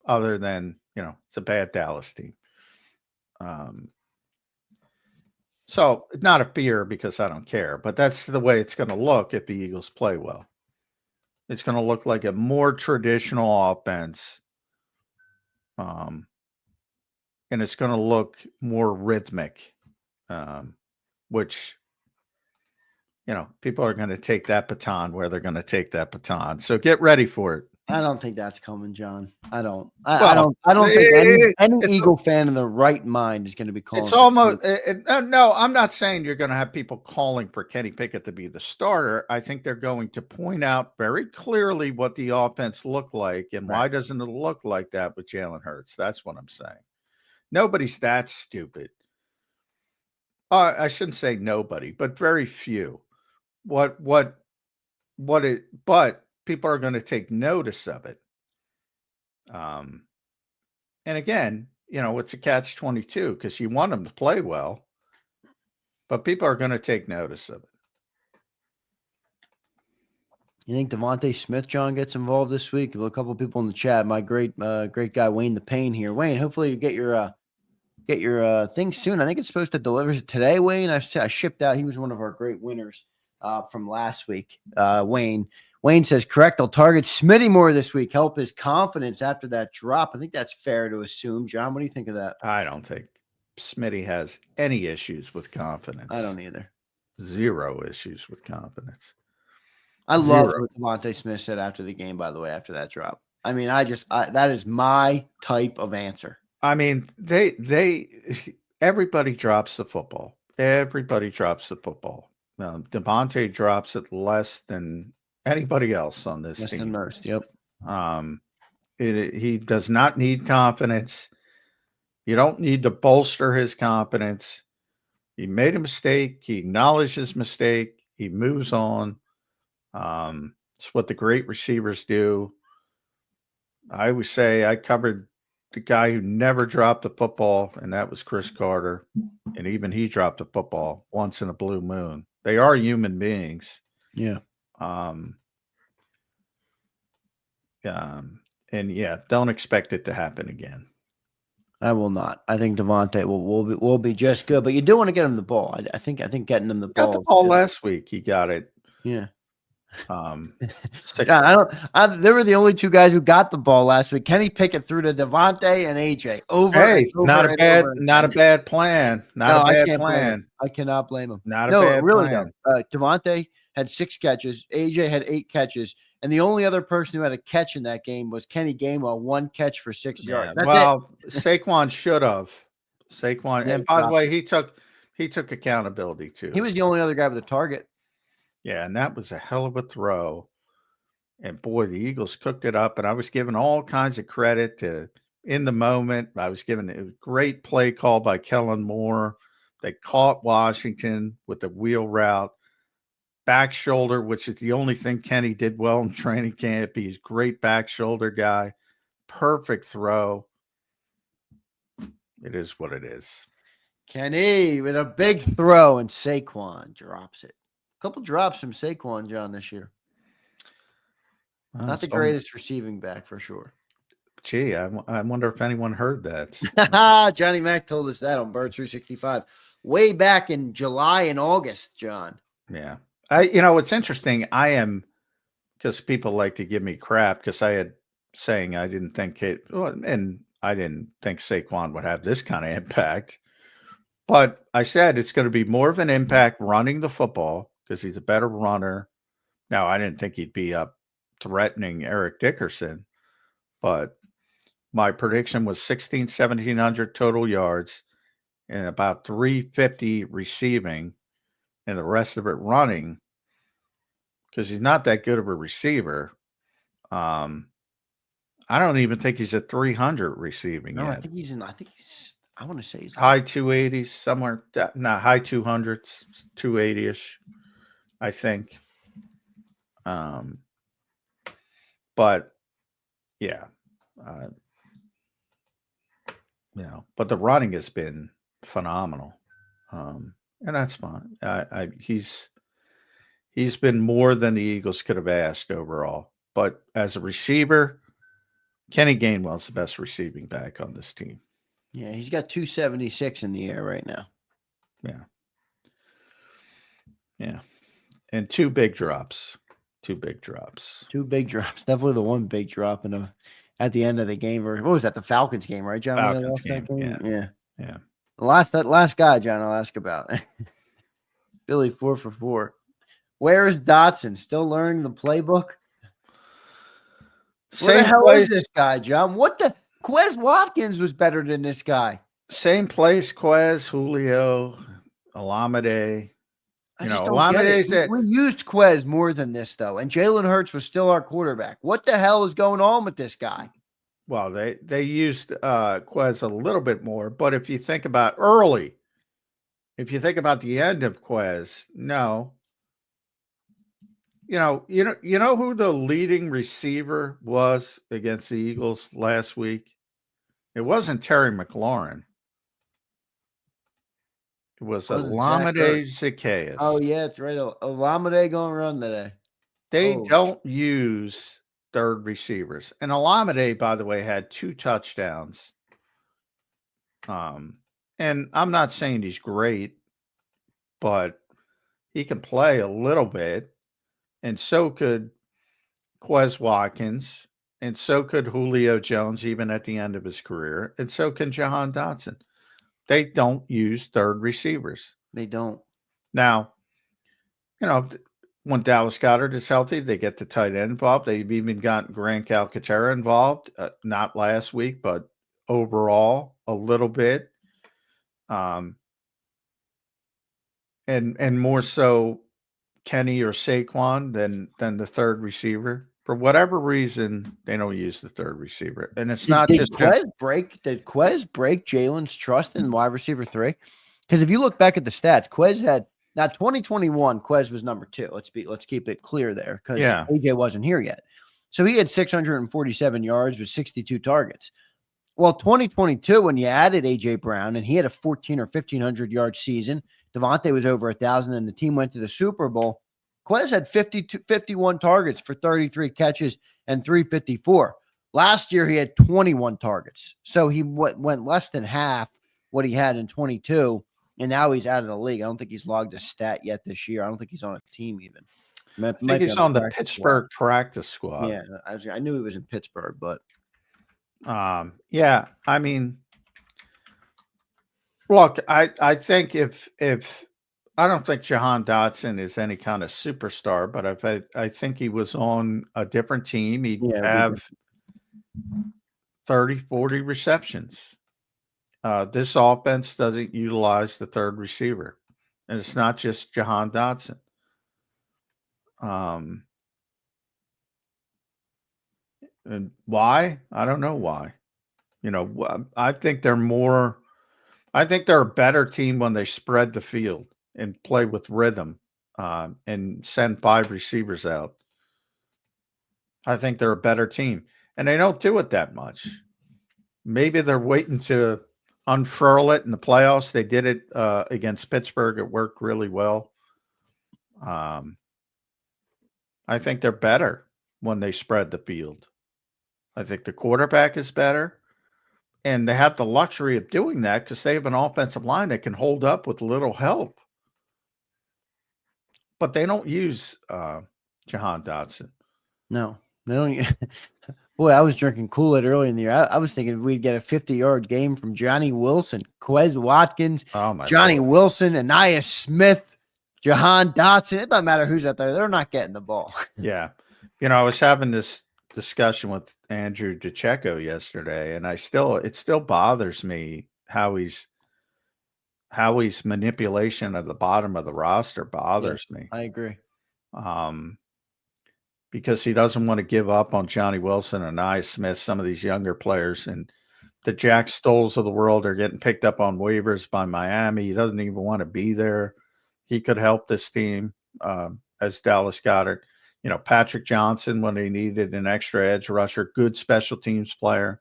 other than, it's a bad Dallas team. So it's not a fear because I don't care, but that's the way it's going to look if the Eagles play well. It's going to look like a more traditional offense. And it's going to look more rhythmic, which, people are going to take that baton where they're going to take that baton. So get ready for it. I don't think that's coming, John. I don't think any Eagle fan in the right mind is going to be calling. It's almost no. I'm not saying you're going to have people calling for Kenny Pickett to be the starter. I think they're going to point out very clearly what the offense looked like and why doesn't it look like that with Jalen Hurts. That's what I'm saying. Nobody's that stupid. I shouldn't say nobody, but very few. But people are going to take notice of it. And again, it's a catch-22 because you want them to play well, but people are going to take notice of it. You think Devontae Smith, John, gets involved this week? A couple of people in the chat. My great guy Wayne the Pain here. Wayne, hopefully you get your thing soon. I think it's supposed to deliver today. Wayne, I shipped out. He was one of our great winners from last week. Wayne says, correct. I'll target Smitty more this week. Help his confidence after that drop. I think that's fair to assume. John, what do you think of that? I don't think Smitty has any issues with confidence. I don't either. Zero issues with confidence. I love what Devontae Smith said after the game, by the way, after that drop. I mean, that is my type of answer. I mean, everybody drops the football. Everybody drops the football. Devontae drops it less than anybody else on this team. Than most, yep. He does not need confidence. You don't need to bolster his confidence. He made a mistake. He acknowledged his mistake. He moves on. It's what the great receivers do. I always say I covered the guy who never dropped the football, and that was Chris Carter. And even he dropped the football once in a blue moon. They are human beings. Yeah. And yeah, don't expect it to happen again. I will not. I think Devontae will be just good, but you do want to get him the ball. I think getting him the ball. Got the ball last week. He got it. Yeah. They were the only two guys who got the ball last week. Kenny Pickett threw to Devontae and AJ. Not a bad plan. Not a bad plan. I cannot blame him. Not a bad plan. Devontae had 6 catches. AJ had 8 catches. And the only other person who had a catch in that game was Kenny Gainwell, 1 catch for 6 yards. Saquon should have. And by the way, he took accountability too. He was the only other guy with a target. Yeah, and that was a hell of a throw. And boy, the Eagles cooked it up. And I was giving all kinds of credit to in the moment. I was giving a great play call by Kellen Moore. They caught Washington with the wheel route. Back shoulder, which is the only thing Kenny did well in training camp. He's a great back shoulder guy. Perfect throw. It is what it is. Kenny with a big throw, and Saquon drops it. A couple drops from Saquon, John, this year. Not the greatest receiving back for sure. Gee, I wonder if anyone heard that. Johnny Mac told us that on Bird 365 way back in July and August, John. Yeah. It's interesting. Because people like to give me crap because I had saying I didn't think and I didn't think Saquon would have this kind of impact. But I said it's going to be more of an impact running the football because he's a better runner. Now, I didn't think he'd be up threatening Eric Dickerson, but my prediction was 1,700 total yards and about 350 receiving and the rest of it running because he's not that good of a receiver. I don't even think he's at 300 receiving yet. I think he's I want to say he's high 280s somewhere. High 200s, 280ish, I think. But yeah, but the running has been phenomenal. And that's fine. He's been more than the Eagles could have asked overall. But as a receiver, Kenny Gainwell's the best receiving back on this team. Yeah, he's got 276 in the air right now. Yeah. Yeah. And two big drops. Definitely the one big drop at the end of the game. Or what was that? The Falcons game, right, John? Falcons game. Yeah. That last guy, John, I'll ask about. Billy 4 for 4. Where is Dotson? Still learning the playbook? Where the hell is this guy, John? Quez Watkins was better than this guy. Same place, Quez, Julio, Olamide. We used Quez more than this, though, and Jalen Hurts was still our quarterback. What the hell is going on with this guy? Well, they used Quez a little bit more, but if you think about the end of Quez, no. You know who the leading receiver was against the Eagles last week? It wasn't Terry McLaurin. It was Olamide Zaccheaus. Oh, yeah, that's right. Olamide going to run today. They don't use third receivers. And Olamide, by the way, had 2 touchdowns. And I'm not saying he's great, but he can play a little bit. And so could Quez Watkins. And so could Julio Jones, even at the end of his career. And so can Jahan Dotson. They don't use third receivers. They don't. Now, when Dallas Goedert is healthy, they get the tight end involved. They've even got Grant Calcaterra involved. Not last week, but overall a little bit. And more so Kenny or Saquon than the third receiver. For whatever reason, they don't use the third receiver. And it's not just Did Quez break Jalen's trust in wide receiver 3? Because if you look back at the stats, Quez had 2021, Quez was number 2. Let's keep it clear there because AJ wasn't here yet. So he had 647 yards with 62 targets. Well, 2022, when you added AJ Brown and he had a 1,400 or 1,500 yard season, Devontae was over 1,000 and the team went to the Super Bowl. Quez had 51 targets for 33 catches and 354. Last year, he had 21 targets. So he went less than half what he had in 22, and now he's out of the league. I don't think he's logged a stat yet this year. I don't think he's on a team even. I think he's on the Pittsburgh practice squad. Yeah, I knew he was in Pittsburgh, but. Yeah, I mean, look, I think if I don't think Jahan Dotson is any kind of superstar, but I think he was on a different team, he'd have 30, 40 receptions. This offense doesn't utilize the third receiver, and it's not just Jahan Dotson. And why? I don't know why. I think they're a better team when they spread the field and play with rhythm and send 5 receivers out. I think they're a better team. And they don't do it that much. Maybe they're waiting to unfurl it in the playoffs. They did it against Pittsburgh. It worked really well. I think they're better when they spread the field. I think the quarterback is better, and they have the luxury of doing that because they have an offensive line that can hold up with little help. But they don't use Jahan Dotson. No, they don't. Boy, I was drinking Kool-Aid early in the year. I was thinking we'd get a 50-yard game from Johnny Wilson, Quez Watkins, Johnny Lord. Wilson, Anais Smith, Jahan Dotson. It doesn't matter who's out there. They're not getting the ball. Yeah. I was having this discussion with Andrew DeCecco yesterday, and it still bothers me how he's manipulation of the bottom of the roster bothers me. I agree. Because he doesn't want to give up on Johnny Wilson and Anais Smith, some of these younger players, and the Jack Stolls of the world are getting picked up on waivers by Miami. He doesn't even want to be there. He could help this team as Dallas Goedert. Patrick Johnson, when they needed an extra edge rusher, good special teams player.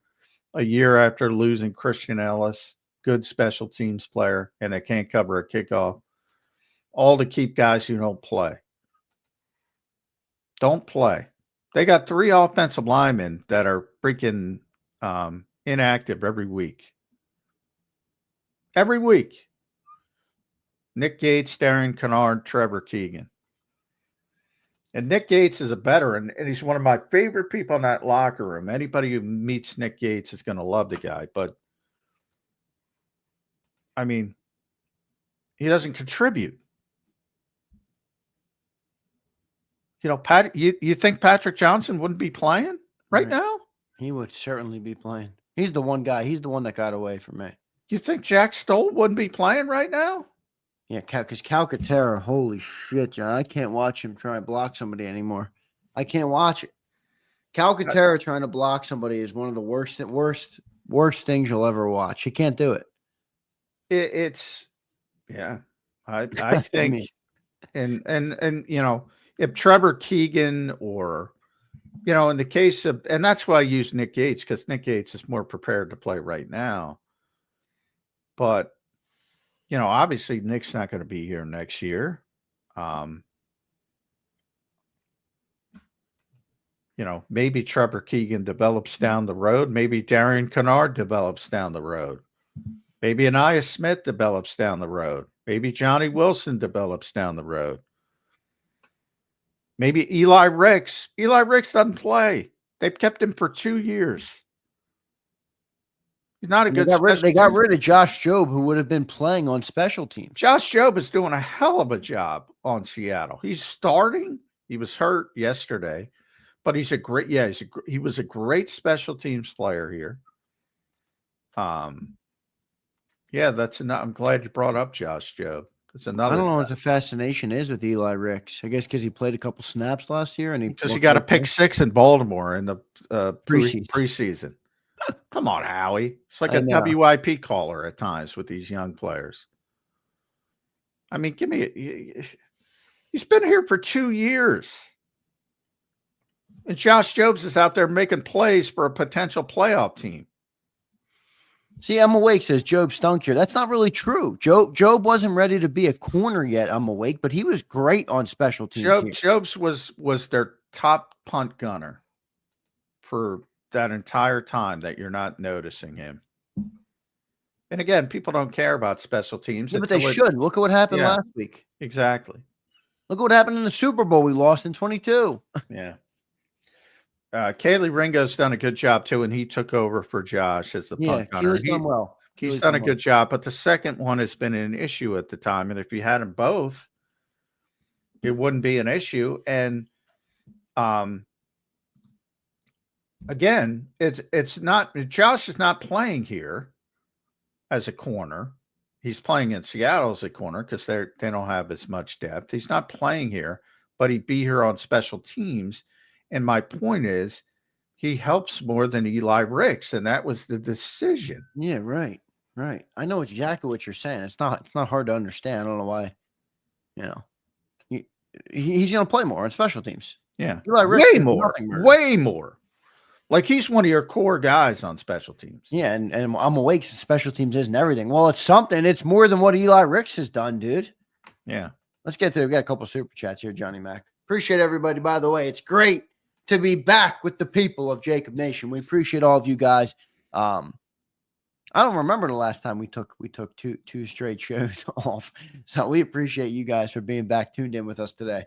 A year after losing Christian Ellis, good special teams player, and they can't cover a kickoff. All to keep guys who don't play. Don't play. They got 3 offensive linemen that are freaking inactive every week. Every week. Nick Gates, Darren Kennard, Trevor Keegan. And Nick Gates is a veteran, and he's one of my favorite people in that locker room. Anybody who meets Nick Gates is going to love the guy. But, I mean, he doesn't contribute. You think Patrick Johnson wouldn't be playing right now? He would certainly be playing. He's the one guy. He's the one that got away from me. You think Jack Stoll wouldn't be playing right now? Yeah, because Calcaterra, holy shit, John. I can't watch him try and block somebody anymore. I can't watch it. Calcaterra trying to block somebody is one of the worst things you'll ever watch. He can't do it. I think, and if Trevor Keegan or, in the case of, and that's why I use Nick Gates, because Nick Gates is more prepared to play right now. But, obviously Nick's not going to be here next year. Maybe Trevor Keegan develops down the road. Maybe Darian Kennard develops down the road. Maybe Anais Smith develops down the road. Maybe Johnny Wilson develops down the road. Maybe Eli Ricks. Eli Ricks doesn't play. They've kept him for 2 years. He's not a good special They got rid of Josh Jobe, who would have been playing on special teams. Josh Jobe is doing a hell of a job on Seattle. He's starting. He was hurt yesterday, but he was a great special teams player here. I'm glad you brought up Josh Jobe. It's another. I don't know what the fascination is with Eli Ricks. I guess because he played a couple snaps last year, and he got a pick 6 in Baltimore in the preseason. Preseason. Come on, Howie. It's like a WIP caller at times with these young players. I mean, he's been here for 2 years. And Josh Jobs is out there making plays for a potential playoff team. See, I'm awake, says Job stunk here. That's not really true. Job wasn't ready to be a corner yet, I'm awake, but he was great on special teams. Jobs was their top punt gunner for that entire time that you're not noticing him. And again, people don't care about special teams. Yeah, but they should. Look at what happened last week. Exactly. Look at what happened in the Super Bowl. We lost in 22. Yeah. Kaylee Ringo's done a good job too, and he took over for Josh as the punt gunner. He's done well. He's done a good job, but the second one has been an issue at the time. And if you had them both, it wouldn't be an issue. And again, it's not, Josh is not playing here as a corner. He's playing in Seattle as a corner because they don't have as much depth. He's not playing here, but he'd be here on special teams. And my point is, he helps more than Eli Ricks, and that was the decision. Yeah, right. I know exactly what you're saying. It's not hard to understand. I don't know why. He's going to play more on special teams. Yeah, Eli Ricks way more. Like he's one of your core guys on special teams. Yeah, and I'm awake. Special teams isn't everything. Well, it's something. It's more than what Eli Ricks has done, dude. Yeah. Let's get to. We got a couple super chats here, Johnny Mac. Appreciate everybody. By the way, it's great to be back with the people of JAKIB Nation. We appreciate all of you guys. I don't remember the last time we took two straight shows off. So we appreciate you guys for being back tuned in with us today.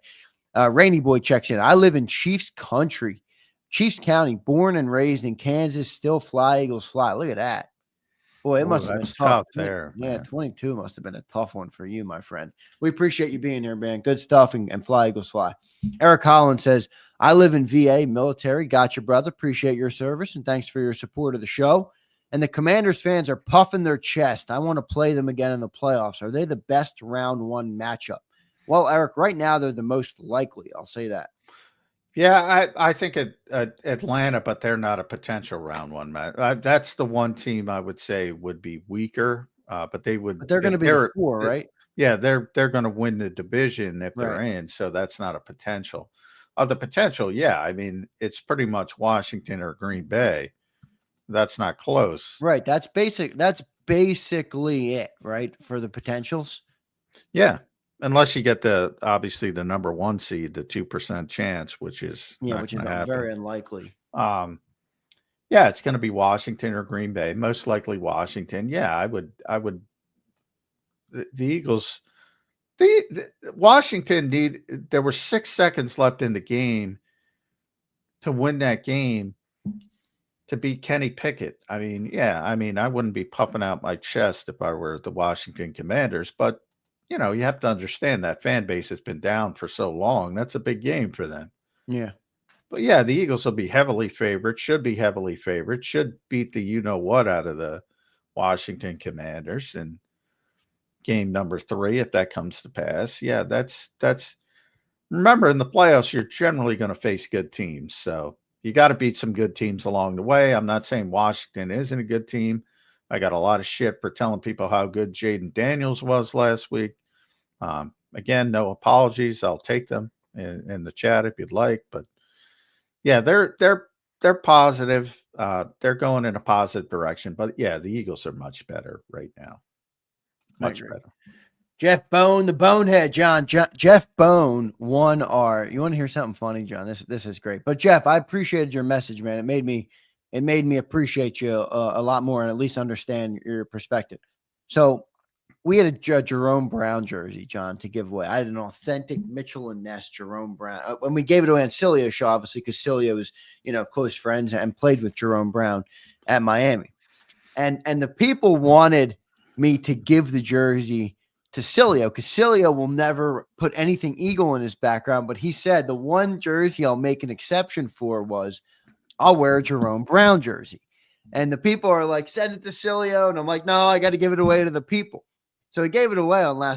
Rainy Boy checks in. I live in Chiefs country, Chiefs County, born and raised in Kansas, still fly, Eagles fly. Look at that. Boy, it must have been tough there. Yeah, 22 must have been a tough one for you, my friend. We appreciate you being here, man. Good stuff, and fly, Eagles fly. Eric Holland says, I live in VA, military. Got you, brother. Appreciate your service, and thanks for your support of the show. And the Commanders fans are puffing their chest. I want to play them again in the playoffs. Are they the best round one matchup? Well, Eric, right now they're the most likely. I'll say that. Yeah, I think Atlanta, but they're not a potential round one match. That's the one team I would say would be weaker, but they would. But they're going to be the 4, right? Yeah, they're going to win the division if they're in. So that's not a potential. The potential, yeah. I mean, it's pretty much Washington or Green Bay. That's not close, right? That's basically it, right, for the potentials. Yeah. Unless you get obviously the number 1 seed, the 2% chance, which is very unlikely. Yeah, it's going to be Washington or Green Bay, most likely Washington. Yeah, I would. The Eagles, Washington there were 6 seconds left in the game to win that game to beat Kenny Pickett. I mean, I wouldn't be puffing out my chest if I were the Washington Commanders, but you have to understand that fan base has been down for so long. That's a big game for them. Yeah. But yeah, the Eagles will be heavily favored, should be heavily favored, should beat the you-know-what out of the Washington Commanders in game number 3, if that comes to pass. Yeah, that's remember, in the playoffs, you're generally going to face good teams. So you got to beat some good teams along the way. I'm not saying Washington isn't a good team. I got a lot of shit for telling people how good Jaden Daniels was last week. Again, no apologies. I'll take them in the chat if you'd like. But yeah, they're positive. They're going in a positive direction. But yeah, the Eagles are much better right now. Much better. Jeff Bone, the Bonehead, John. Jeff Bone, 1R. You want to hear something funny, John? This is great. But Jeff, I appreciated your message, man. It made me appreciate you a lot more and at least understand your perspective. So we had a Jerome Brown jersey, John, to give away. I had an authentic Mitchell and Ness Jerome Brown. When we gave it away on Cilio's show, obviously, because Cilio was, close friends and played with Jerome Brown at Miami. And the people wanted me to give the jersey to Cilio because Cilio will never put anything Eagle in his background. But he said the one jersey I'll make an exception for was I'll wear a Jerome Brown jersey. And the people are like, send it to Cilio. And I'm like, no, I got to give it away to the people. So he gave it away on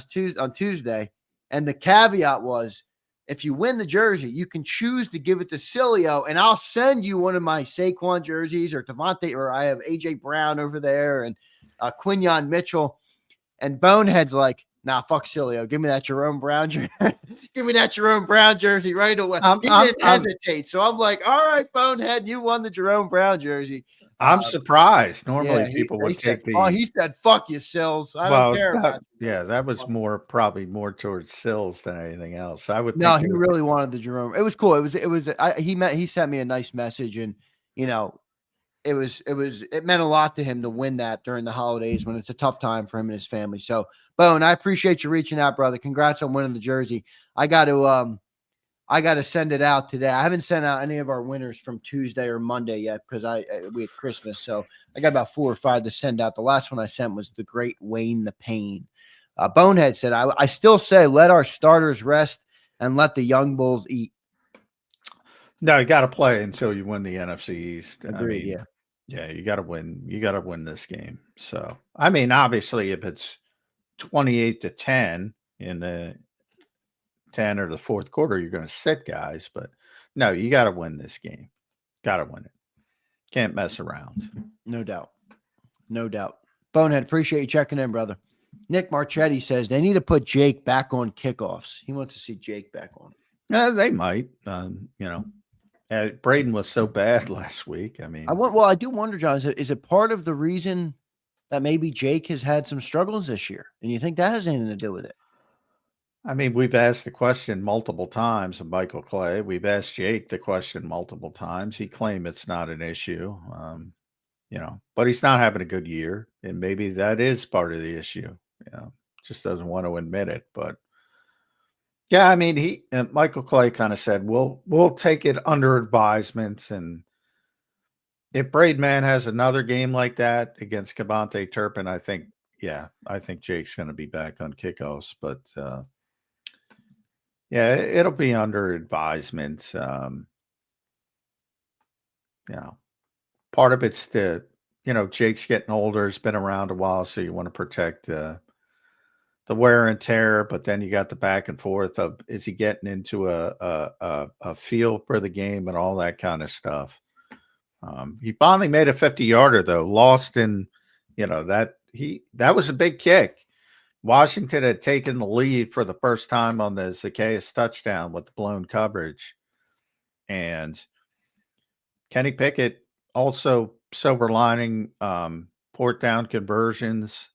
Tuesday. And the caveat was, if you win the jersey, you can choose to give it to Cilio, and I'll send you one of my Saquon jerseys or Devontae, or I have AJ Brown over there and Quinyon Mitchell. And Bonehead's like, nah, fuck Cilio. Give me that Jerome Brown jersey. Give me that Jerome Brown jersey right away. He didn't hesitate. So I'm like, all right, Bonehead, you won the Jerome Brown jersey. I'm surprised. Normally people would take the. Oh, he said, fuck you, Sills. I don't care. That was probably more towards Sills than anything else. I would. No, he really wanted the Jerome. It was cool. He sent me a nice message, and it meant a lot to him to win that during the holidays when it's a tough time for him and his family. So, Bone, I appreciate you reaching out, brother. Congrats on winning the jersey. I got to send it out today. I haven't sent out any of our winners from Tuesday or Monday yet because we had Christmas. So I got about 4 or 5 to send out. The last one I sent was the great Wayne the Pain. Bonehead said, I still say let our starters rest and let the young bulls eat. No, you got to play until you win the NFC East. Agreed, Yeah, you got to win. You got to win this game. So, I mean, obviously, if it's 28-10 in the 10 or the fourth quarter, you're going to sit guys. But no, you got to win this game. Got to win it. Can't mess around. No doubt. Bonehead, appreciate you checking in, brother. Nick Marchetti says they need to put Jake back on kickoffs. He wants to see Jake back on. They might. Braden was so bad last week. I mean, I do wonder, John, is it part of the reason that maybe Jake has had some struggles this year? And you think that has anything to do with it? I mean, we've asked the question multiple times of Michael Clay. We've asked Jake the question multiple times. He claimed it's not an issue, but he's not having a good year, and maybe that is part of the issue. Just doesn't want to admit it. But yeah, I mean, Michael Clay kind of said, "We'll take it under advisement." And if Braidman has another game like that against Cavante Turpin, I think Jake's going to be back on kickoffs, but. Yeah, it'll be under advisement. Part of it's Jake's getting older, has been around a while, so you want to protect the wear and tear. But then you got the back and forth of is he getting into a feel for the game and all that kind of stuff. He finally made a 50-yarder though, lost in that was a big kick. Washington had taken the lead for the first time on the Zacchaeus touchdown with the blown coverage. And Kenny Pickett also silver lining, fourth down conversions,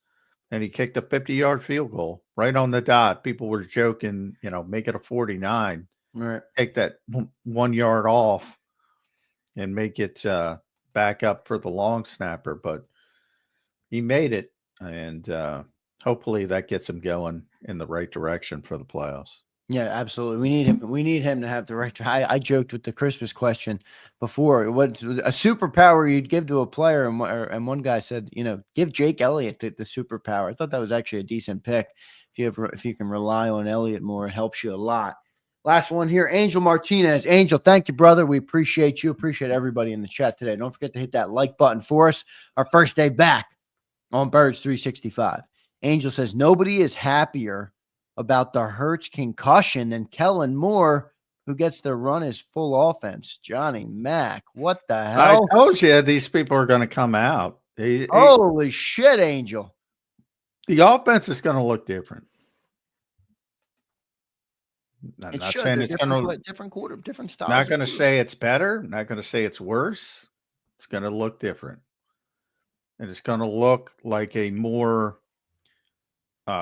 and he kicked a 50-yard field goal right on the dot. People were joking, make it a 49. Right. Take that 1 yard off and make it back up for the long snapper. But he made it, and hopefully that gets him going in the right direction for the playoffs. Yeah, absolutely. We need him. We need him to have the right. I joked with the Christmas question before. What's a superpower you'd give to a player? And one guy said, give Jake Elliott the superpower. I thought that was actually a decent pick. If you can rely on Elliott more, it helps you a lot. Last one here, Angel Martinez. Angel, thank you, brother. We appreciate you. Appreciate everybody in the chat today. Don't forget to hit that like button for us. Our first day back on Birds 365. Angel says, nobody is happier about the Hurts concussion than Kellen Moore, who gets to run his full offense. Johnny Mac, what the hell? I told you these people are going to come out. Holy shit, Angel. The offense is going to look different. I'm not saying it's going to different styles. Not going to say it's better. Not going to say it's worse. It's going to look different. And it's going to look like a more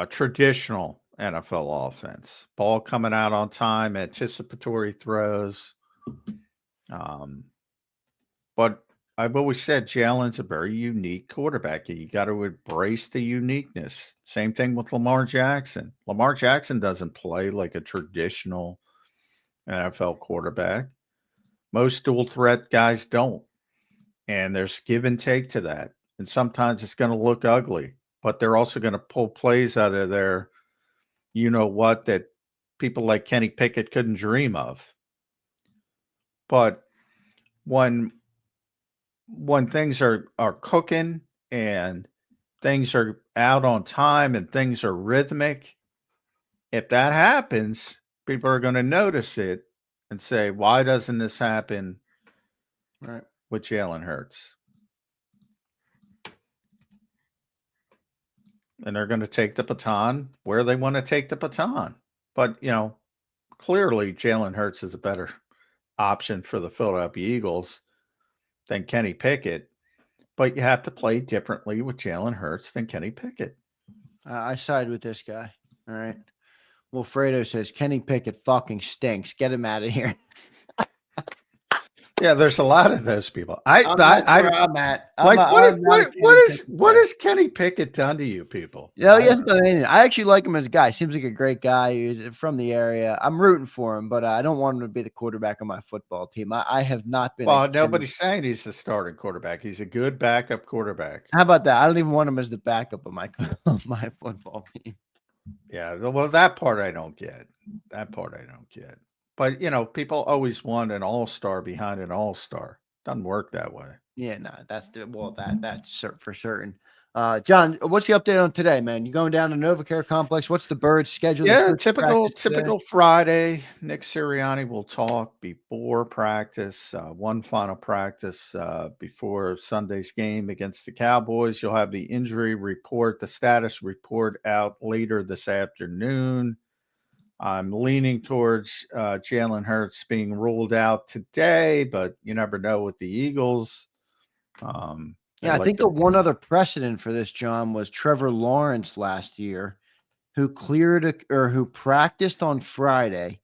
traditional NFL offense. Ball coming out on time, anticipatory throws. But I've always said Jalen's a very unique quarterback. You got to embrace the uniqueness. Same thing with Lamar Jackson. Lamar Jackson doesn't play like a traditional NFL quarterback. Most dual threat guys don't. And there's give and take to that. And sometimes it's going to look ugly, but they're also going to pull plays out of there, that people like Kenny Pickett couldn't dream of. But when things are cooking and things are out on time and things are rhythmic, if that happens, people are going to notice it and say, why doesn't this happen with Jalen Hurts? And they're going to take the baton where they want to take the baton. But, clearly Jalen Hurts is a better option for the Philadelphia Eagles than Kenny Pickett. But you have to play differently with Jalen Hurts than Kenny Pickett. I side with this guy. All right. Wilfredo says, Kenny Pickett fucking stinks. Get him out of here. Yeah, there's a lot of those people. I'm at. What has Kenny Pickett done to you people? No, he hasn't done anything. I actually like him as a guy. Seems like a great guy. He's from the area. I'm rooting for him, but I don't want him to be the quarterback of my football team. I have not been. Well, nobody's saying he's the starting quarterback. He's a good backup quarterback. How about that? I don't even want him as the backup of my football team. Yeah, well, that part I don't get. But, people always want an all-star behind an all-star. Doesn't work that way. Yeah, no, that's for certain. John, what's the update on today, man? You going down to NovaCare Complex? What's the Birds schedule? Yeah, typical Friday. Nick Serianni will talk before practice, one final practice before Sunday's game against the Cowboys. You'll have the injury report, the status report out later this afternoon. I'm leaning towards Jalen Hurts being ruled out today, but you never know with the Eagles. I think the one other precedent for this, John, was Trevor Lawrence last year, who who practiced on Friday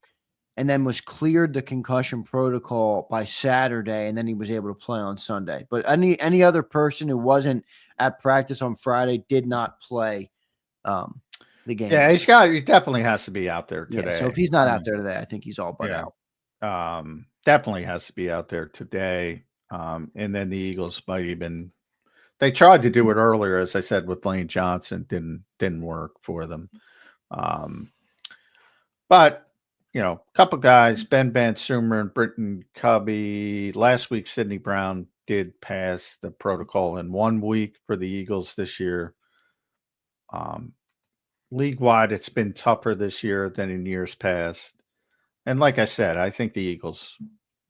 and then was cleared the concussion protocol by Saturday, and then he was able to play on Sunday. But any other person who wasn't at practice on Friday did not play the game. Yeah, he definitely has to be out there today. Yeah, so if he's not out there today, I think he's all but out. Definitely has to be out there today. And then the Eagles might even they tried to do it earlier, as I said, with Lane Johnson. Didn't work for them. But a couple guys, Ben Van Sumer and Britton Covey. Last week, Sidney Brown did pass the protocol in 1 week for the Eagles this year. League-wide, it's been tougher this year than in years past. And like I said, I think the Eagles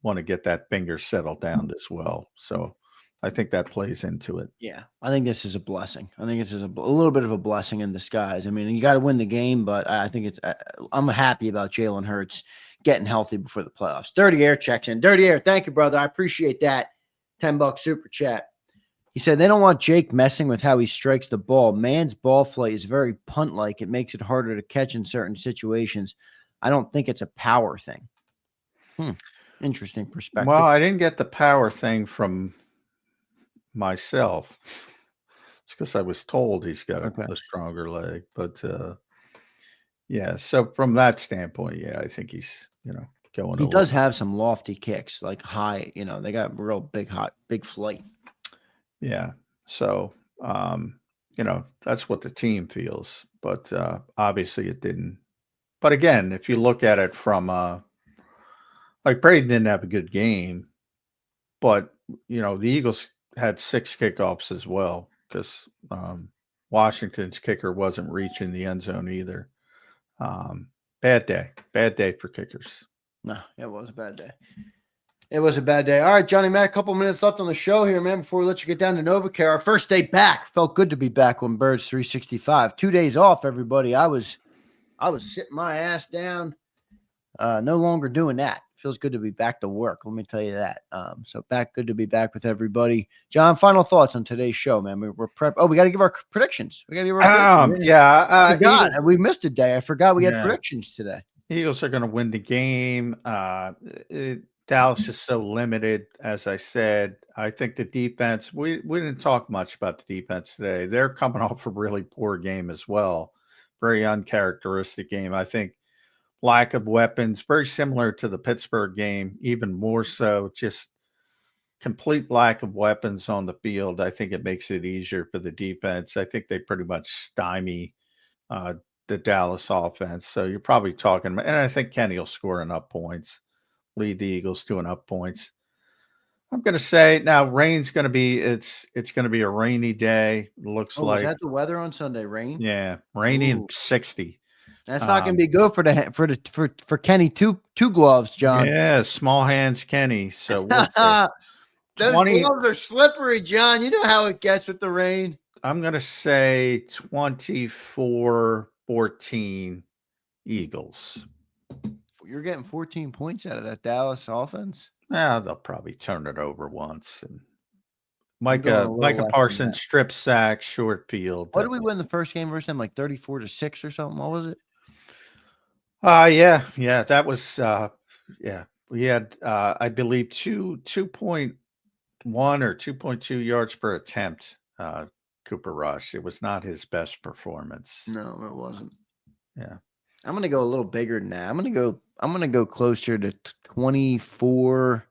want to get that finger settled down as well. So I think that plays into it. Yeah, I think this is a blessing. I think this is a little bit of a blessing in disguise. I mean, you got to win the game, but I think I'm happy about Jalen Hurts getting healthy before the playoffs. Dirty Air checks in. Dirty Air, thank you, brother. I appreciate that. $10 super chat. He said they don't want Jake messing with how he strikes the ball. Man's ball flight is very punt-like. It makes it harder to catch in certain situations. I don't think it's a power thing. Interesting perspective. Well, I didn't get the power thing from myself. It's because I was told he's got a stronger leg. But yeah, so from that standpoint, yeah, I think he's going. He does have some lofty kicks, like high. They got real big flight. Yeah. So that's what the team feels. But obviously it didn't. But again, if you look at it from like Brady didn't have a good game, but the Eagles had 6 kickoffs as well because Washington's kicker wasn't reaching the end zone either. Bad day for kickers. No, it was a bad day. It was a bad day. All right, Johnny Mac, a couple minutes left on the show here, man, before we let you get down to NovaCare. Our first day back. Felt good to be back on Birds 365. 2 days off, everybody. I was sitting my ass down. No longer doing that. Feels good to be back to work. Let me tell you that. So good to be back with everybody. John, final thoughts on today's show, man. We're prep. Oh, we got to give our predictions. We missed a day. I forgot we had predictions today. Eagles are going to win the game. Dallas is so limited, as I said. I think the defense, we didn't talk much about the defense today. They're coming off a really poor game as well. Very uncharacteristic game. I think lack of weapons, very similar to the Pittsburgh game, even more so, just complete lack of weapons on the field. I think it makes it easier for the defense. I think they pretty much stymie the Dallas offense. So you're probably talking, and I think Kenny will score enough points, lead the Eagles to enough points. I'm going to say now rain's going to be, it's going to be a rainy day. It looks like. Is that the weather on Sunday? Rain? Yeah. Rainy and 60. That's not going to be good for Kenny. Two gloves, John. Yeah. Small hands, Kenny. So those gloves are slippery, John. You know how it gets with the rain. I'm going to say 24-14 Eagles. You're getting 14 points out of that Dallas offense? Yeah, they'll probably turn it over once. And Micah Parsons strip sack, short field. What did we win the first game versus them? Like 34-6 or something? What was it? Yeah. That was we had I believe 2.1 or 2.2 yards per attempt. Cooper Rush. It was not his best performance. No, it wasn't. Yeah. I'm going to go a little bigger than that. I'm going to go closer to 24-10,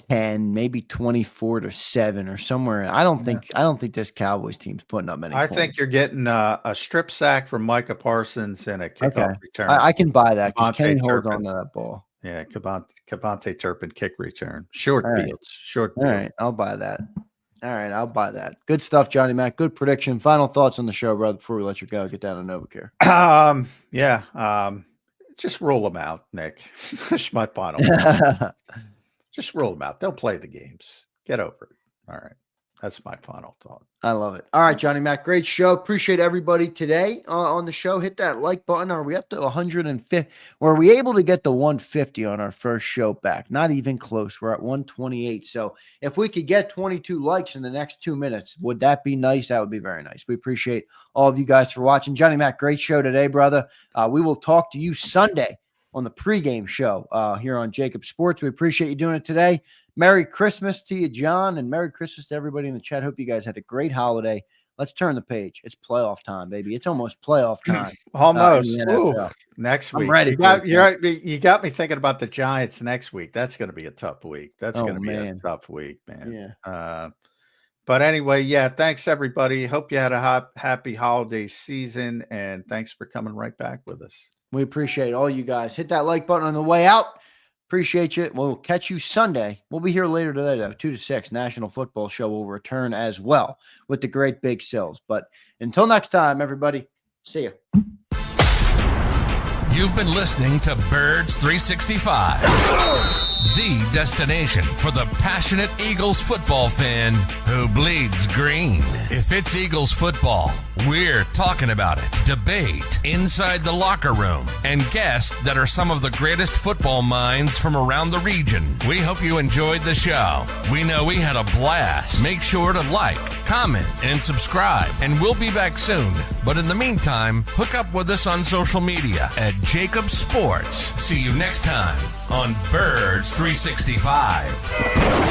maybe 24-7 or somewhere. I don't think this Cowboys team's putting up many points. I think you're getting a strip sack from Micah Parsons and a kickoff return. I can buy that because Kenny holds on to that ball. Yeah, Kevontae Turpin kick return. Short fields. All right, I'll buy that. Good stuff, Johnny Mac. Good prediction. Final thoughts on the show, brother, before we let you go. Get down to NovaCare. Just roll them out, Nick. That's my final. Just roll them out. They'll play the games. Get over it. All right. That's my final thought. I love it. All right, Johnny Mac, great show. Appreciate everybody today on the show. Hit that like button. Are we up to 150? Were we able to get the 150 on our first show back? Not even close. We're at 128. So if we could get 22 likes in the next 2 minutes, would that be nice? That would be very nice. We appreciate all of you guys for watching. Johnny Mac, great show today, brother. We will talk to you Sunday on the pregame show here on JAKIB Sports. We appreciate you doing it today. Merry Christmas to you, John, and Merry Christmas to everybody in the chat. Hope you guys had a great holiday. Let's turn the page. It's playoff time, baby. It's almost playoff time. Almost. Next week. I'm ready. You got me thinking about the Giants next week. That's going to be a tough week. That's going to be a tough week, man. Yeah. But anyway, yeah, thanks, everybody. Hope you had a happy holiday season, and thanks for coming right back with us. We appreciate all you guys. Hit that like button on the way out. Appreciate you. We'll catch you Sunday. We'll be here later today, though. 2 to 6 National Football Show will return as well with the great Big Sills. But until next time, everybody, see you. You've been listening to Birds 365, the destination for the passionate Eagles football fan who bleeds green. If it's Eagles football, we're talking about it. Debate inside the locker room and guests that are some of the greatest football minds from around the region. We hope you enjoyed the show. We know we had a blast. Make sure to like, comment, and subscribe, and we'll be back soon. But in the meantime, hook up with us on social media at JAKIB Sports. See you next time on Birds 365.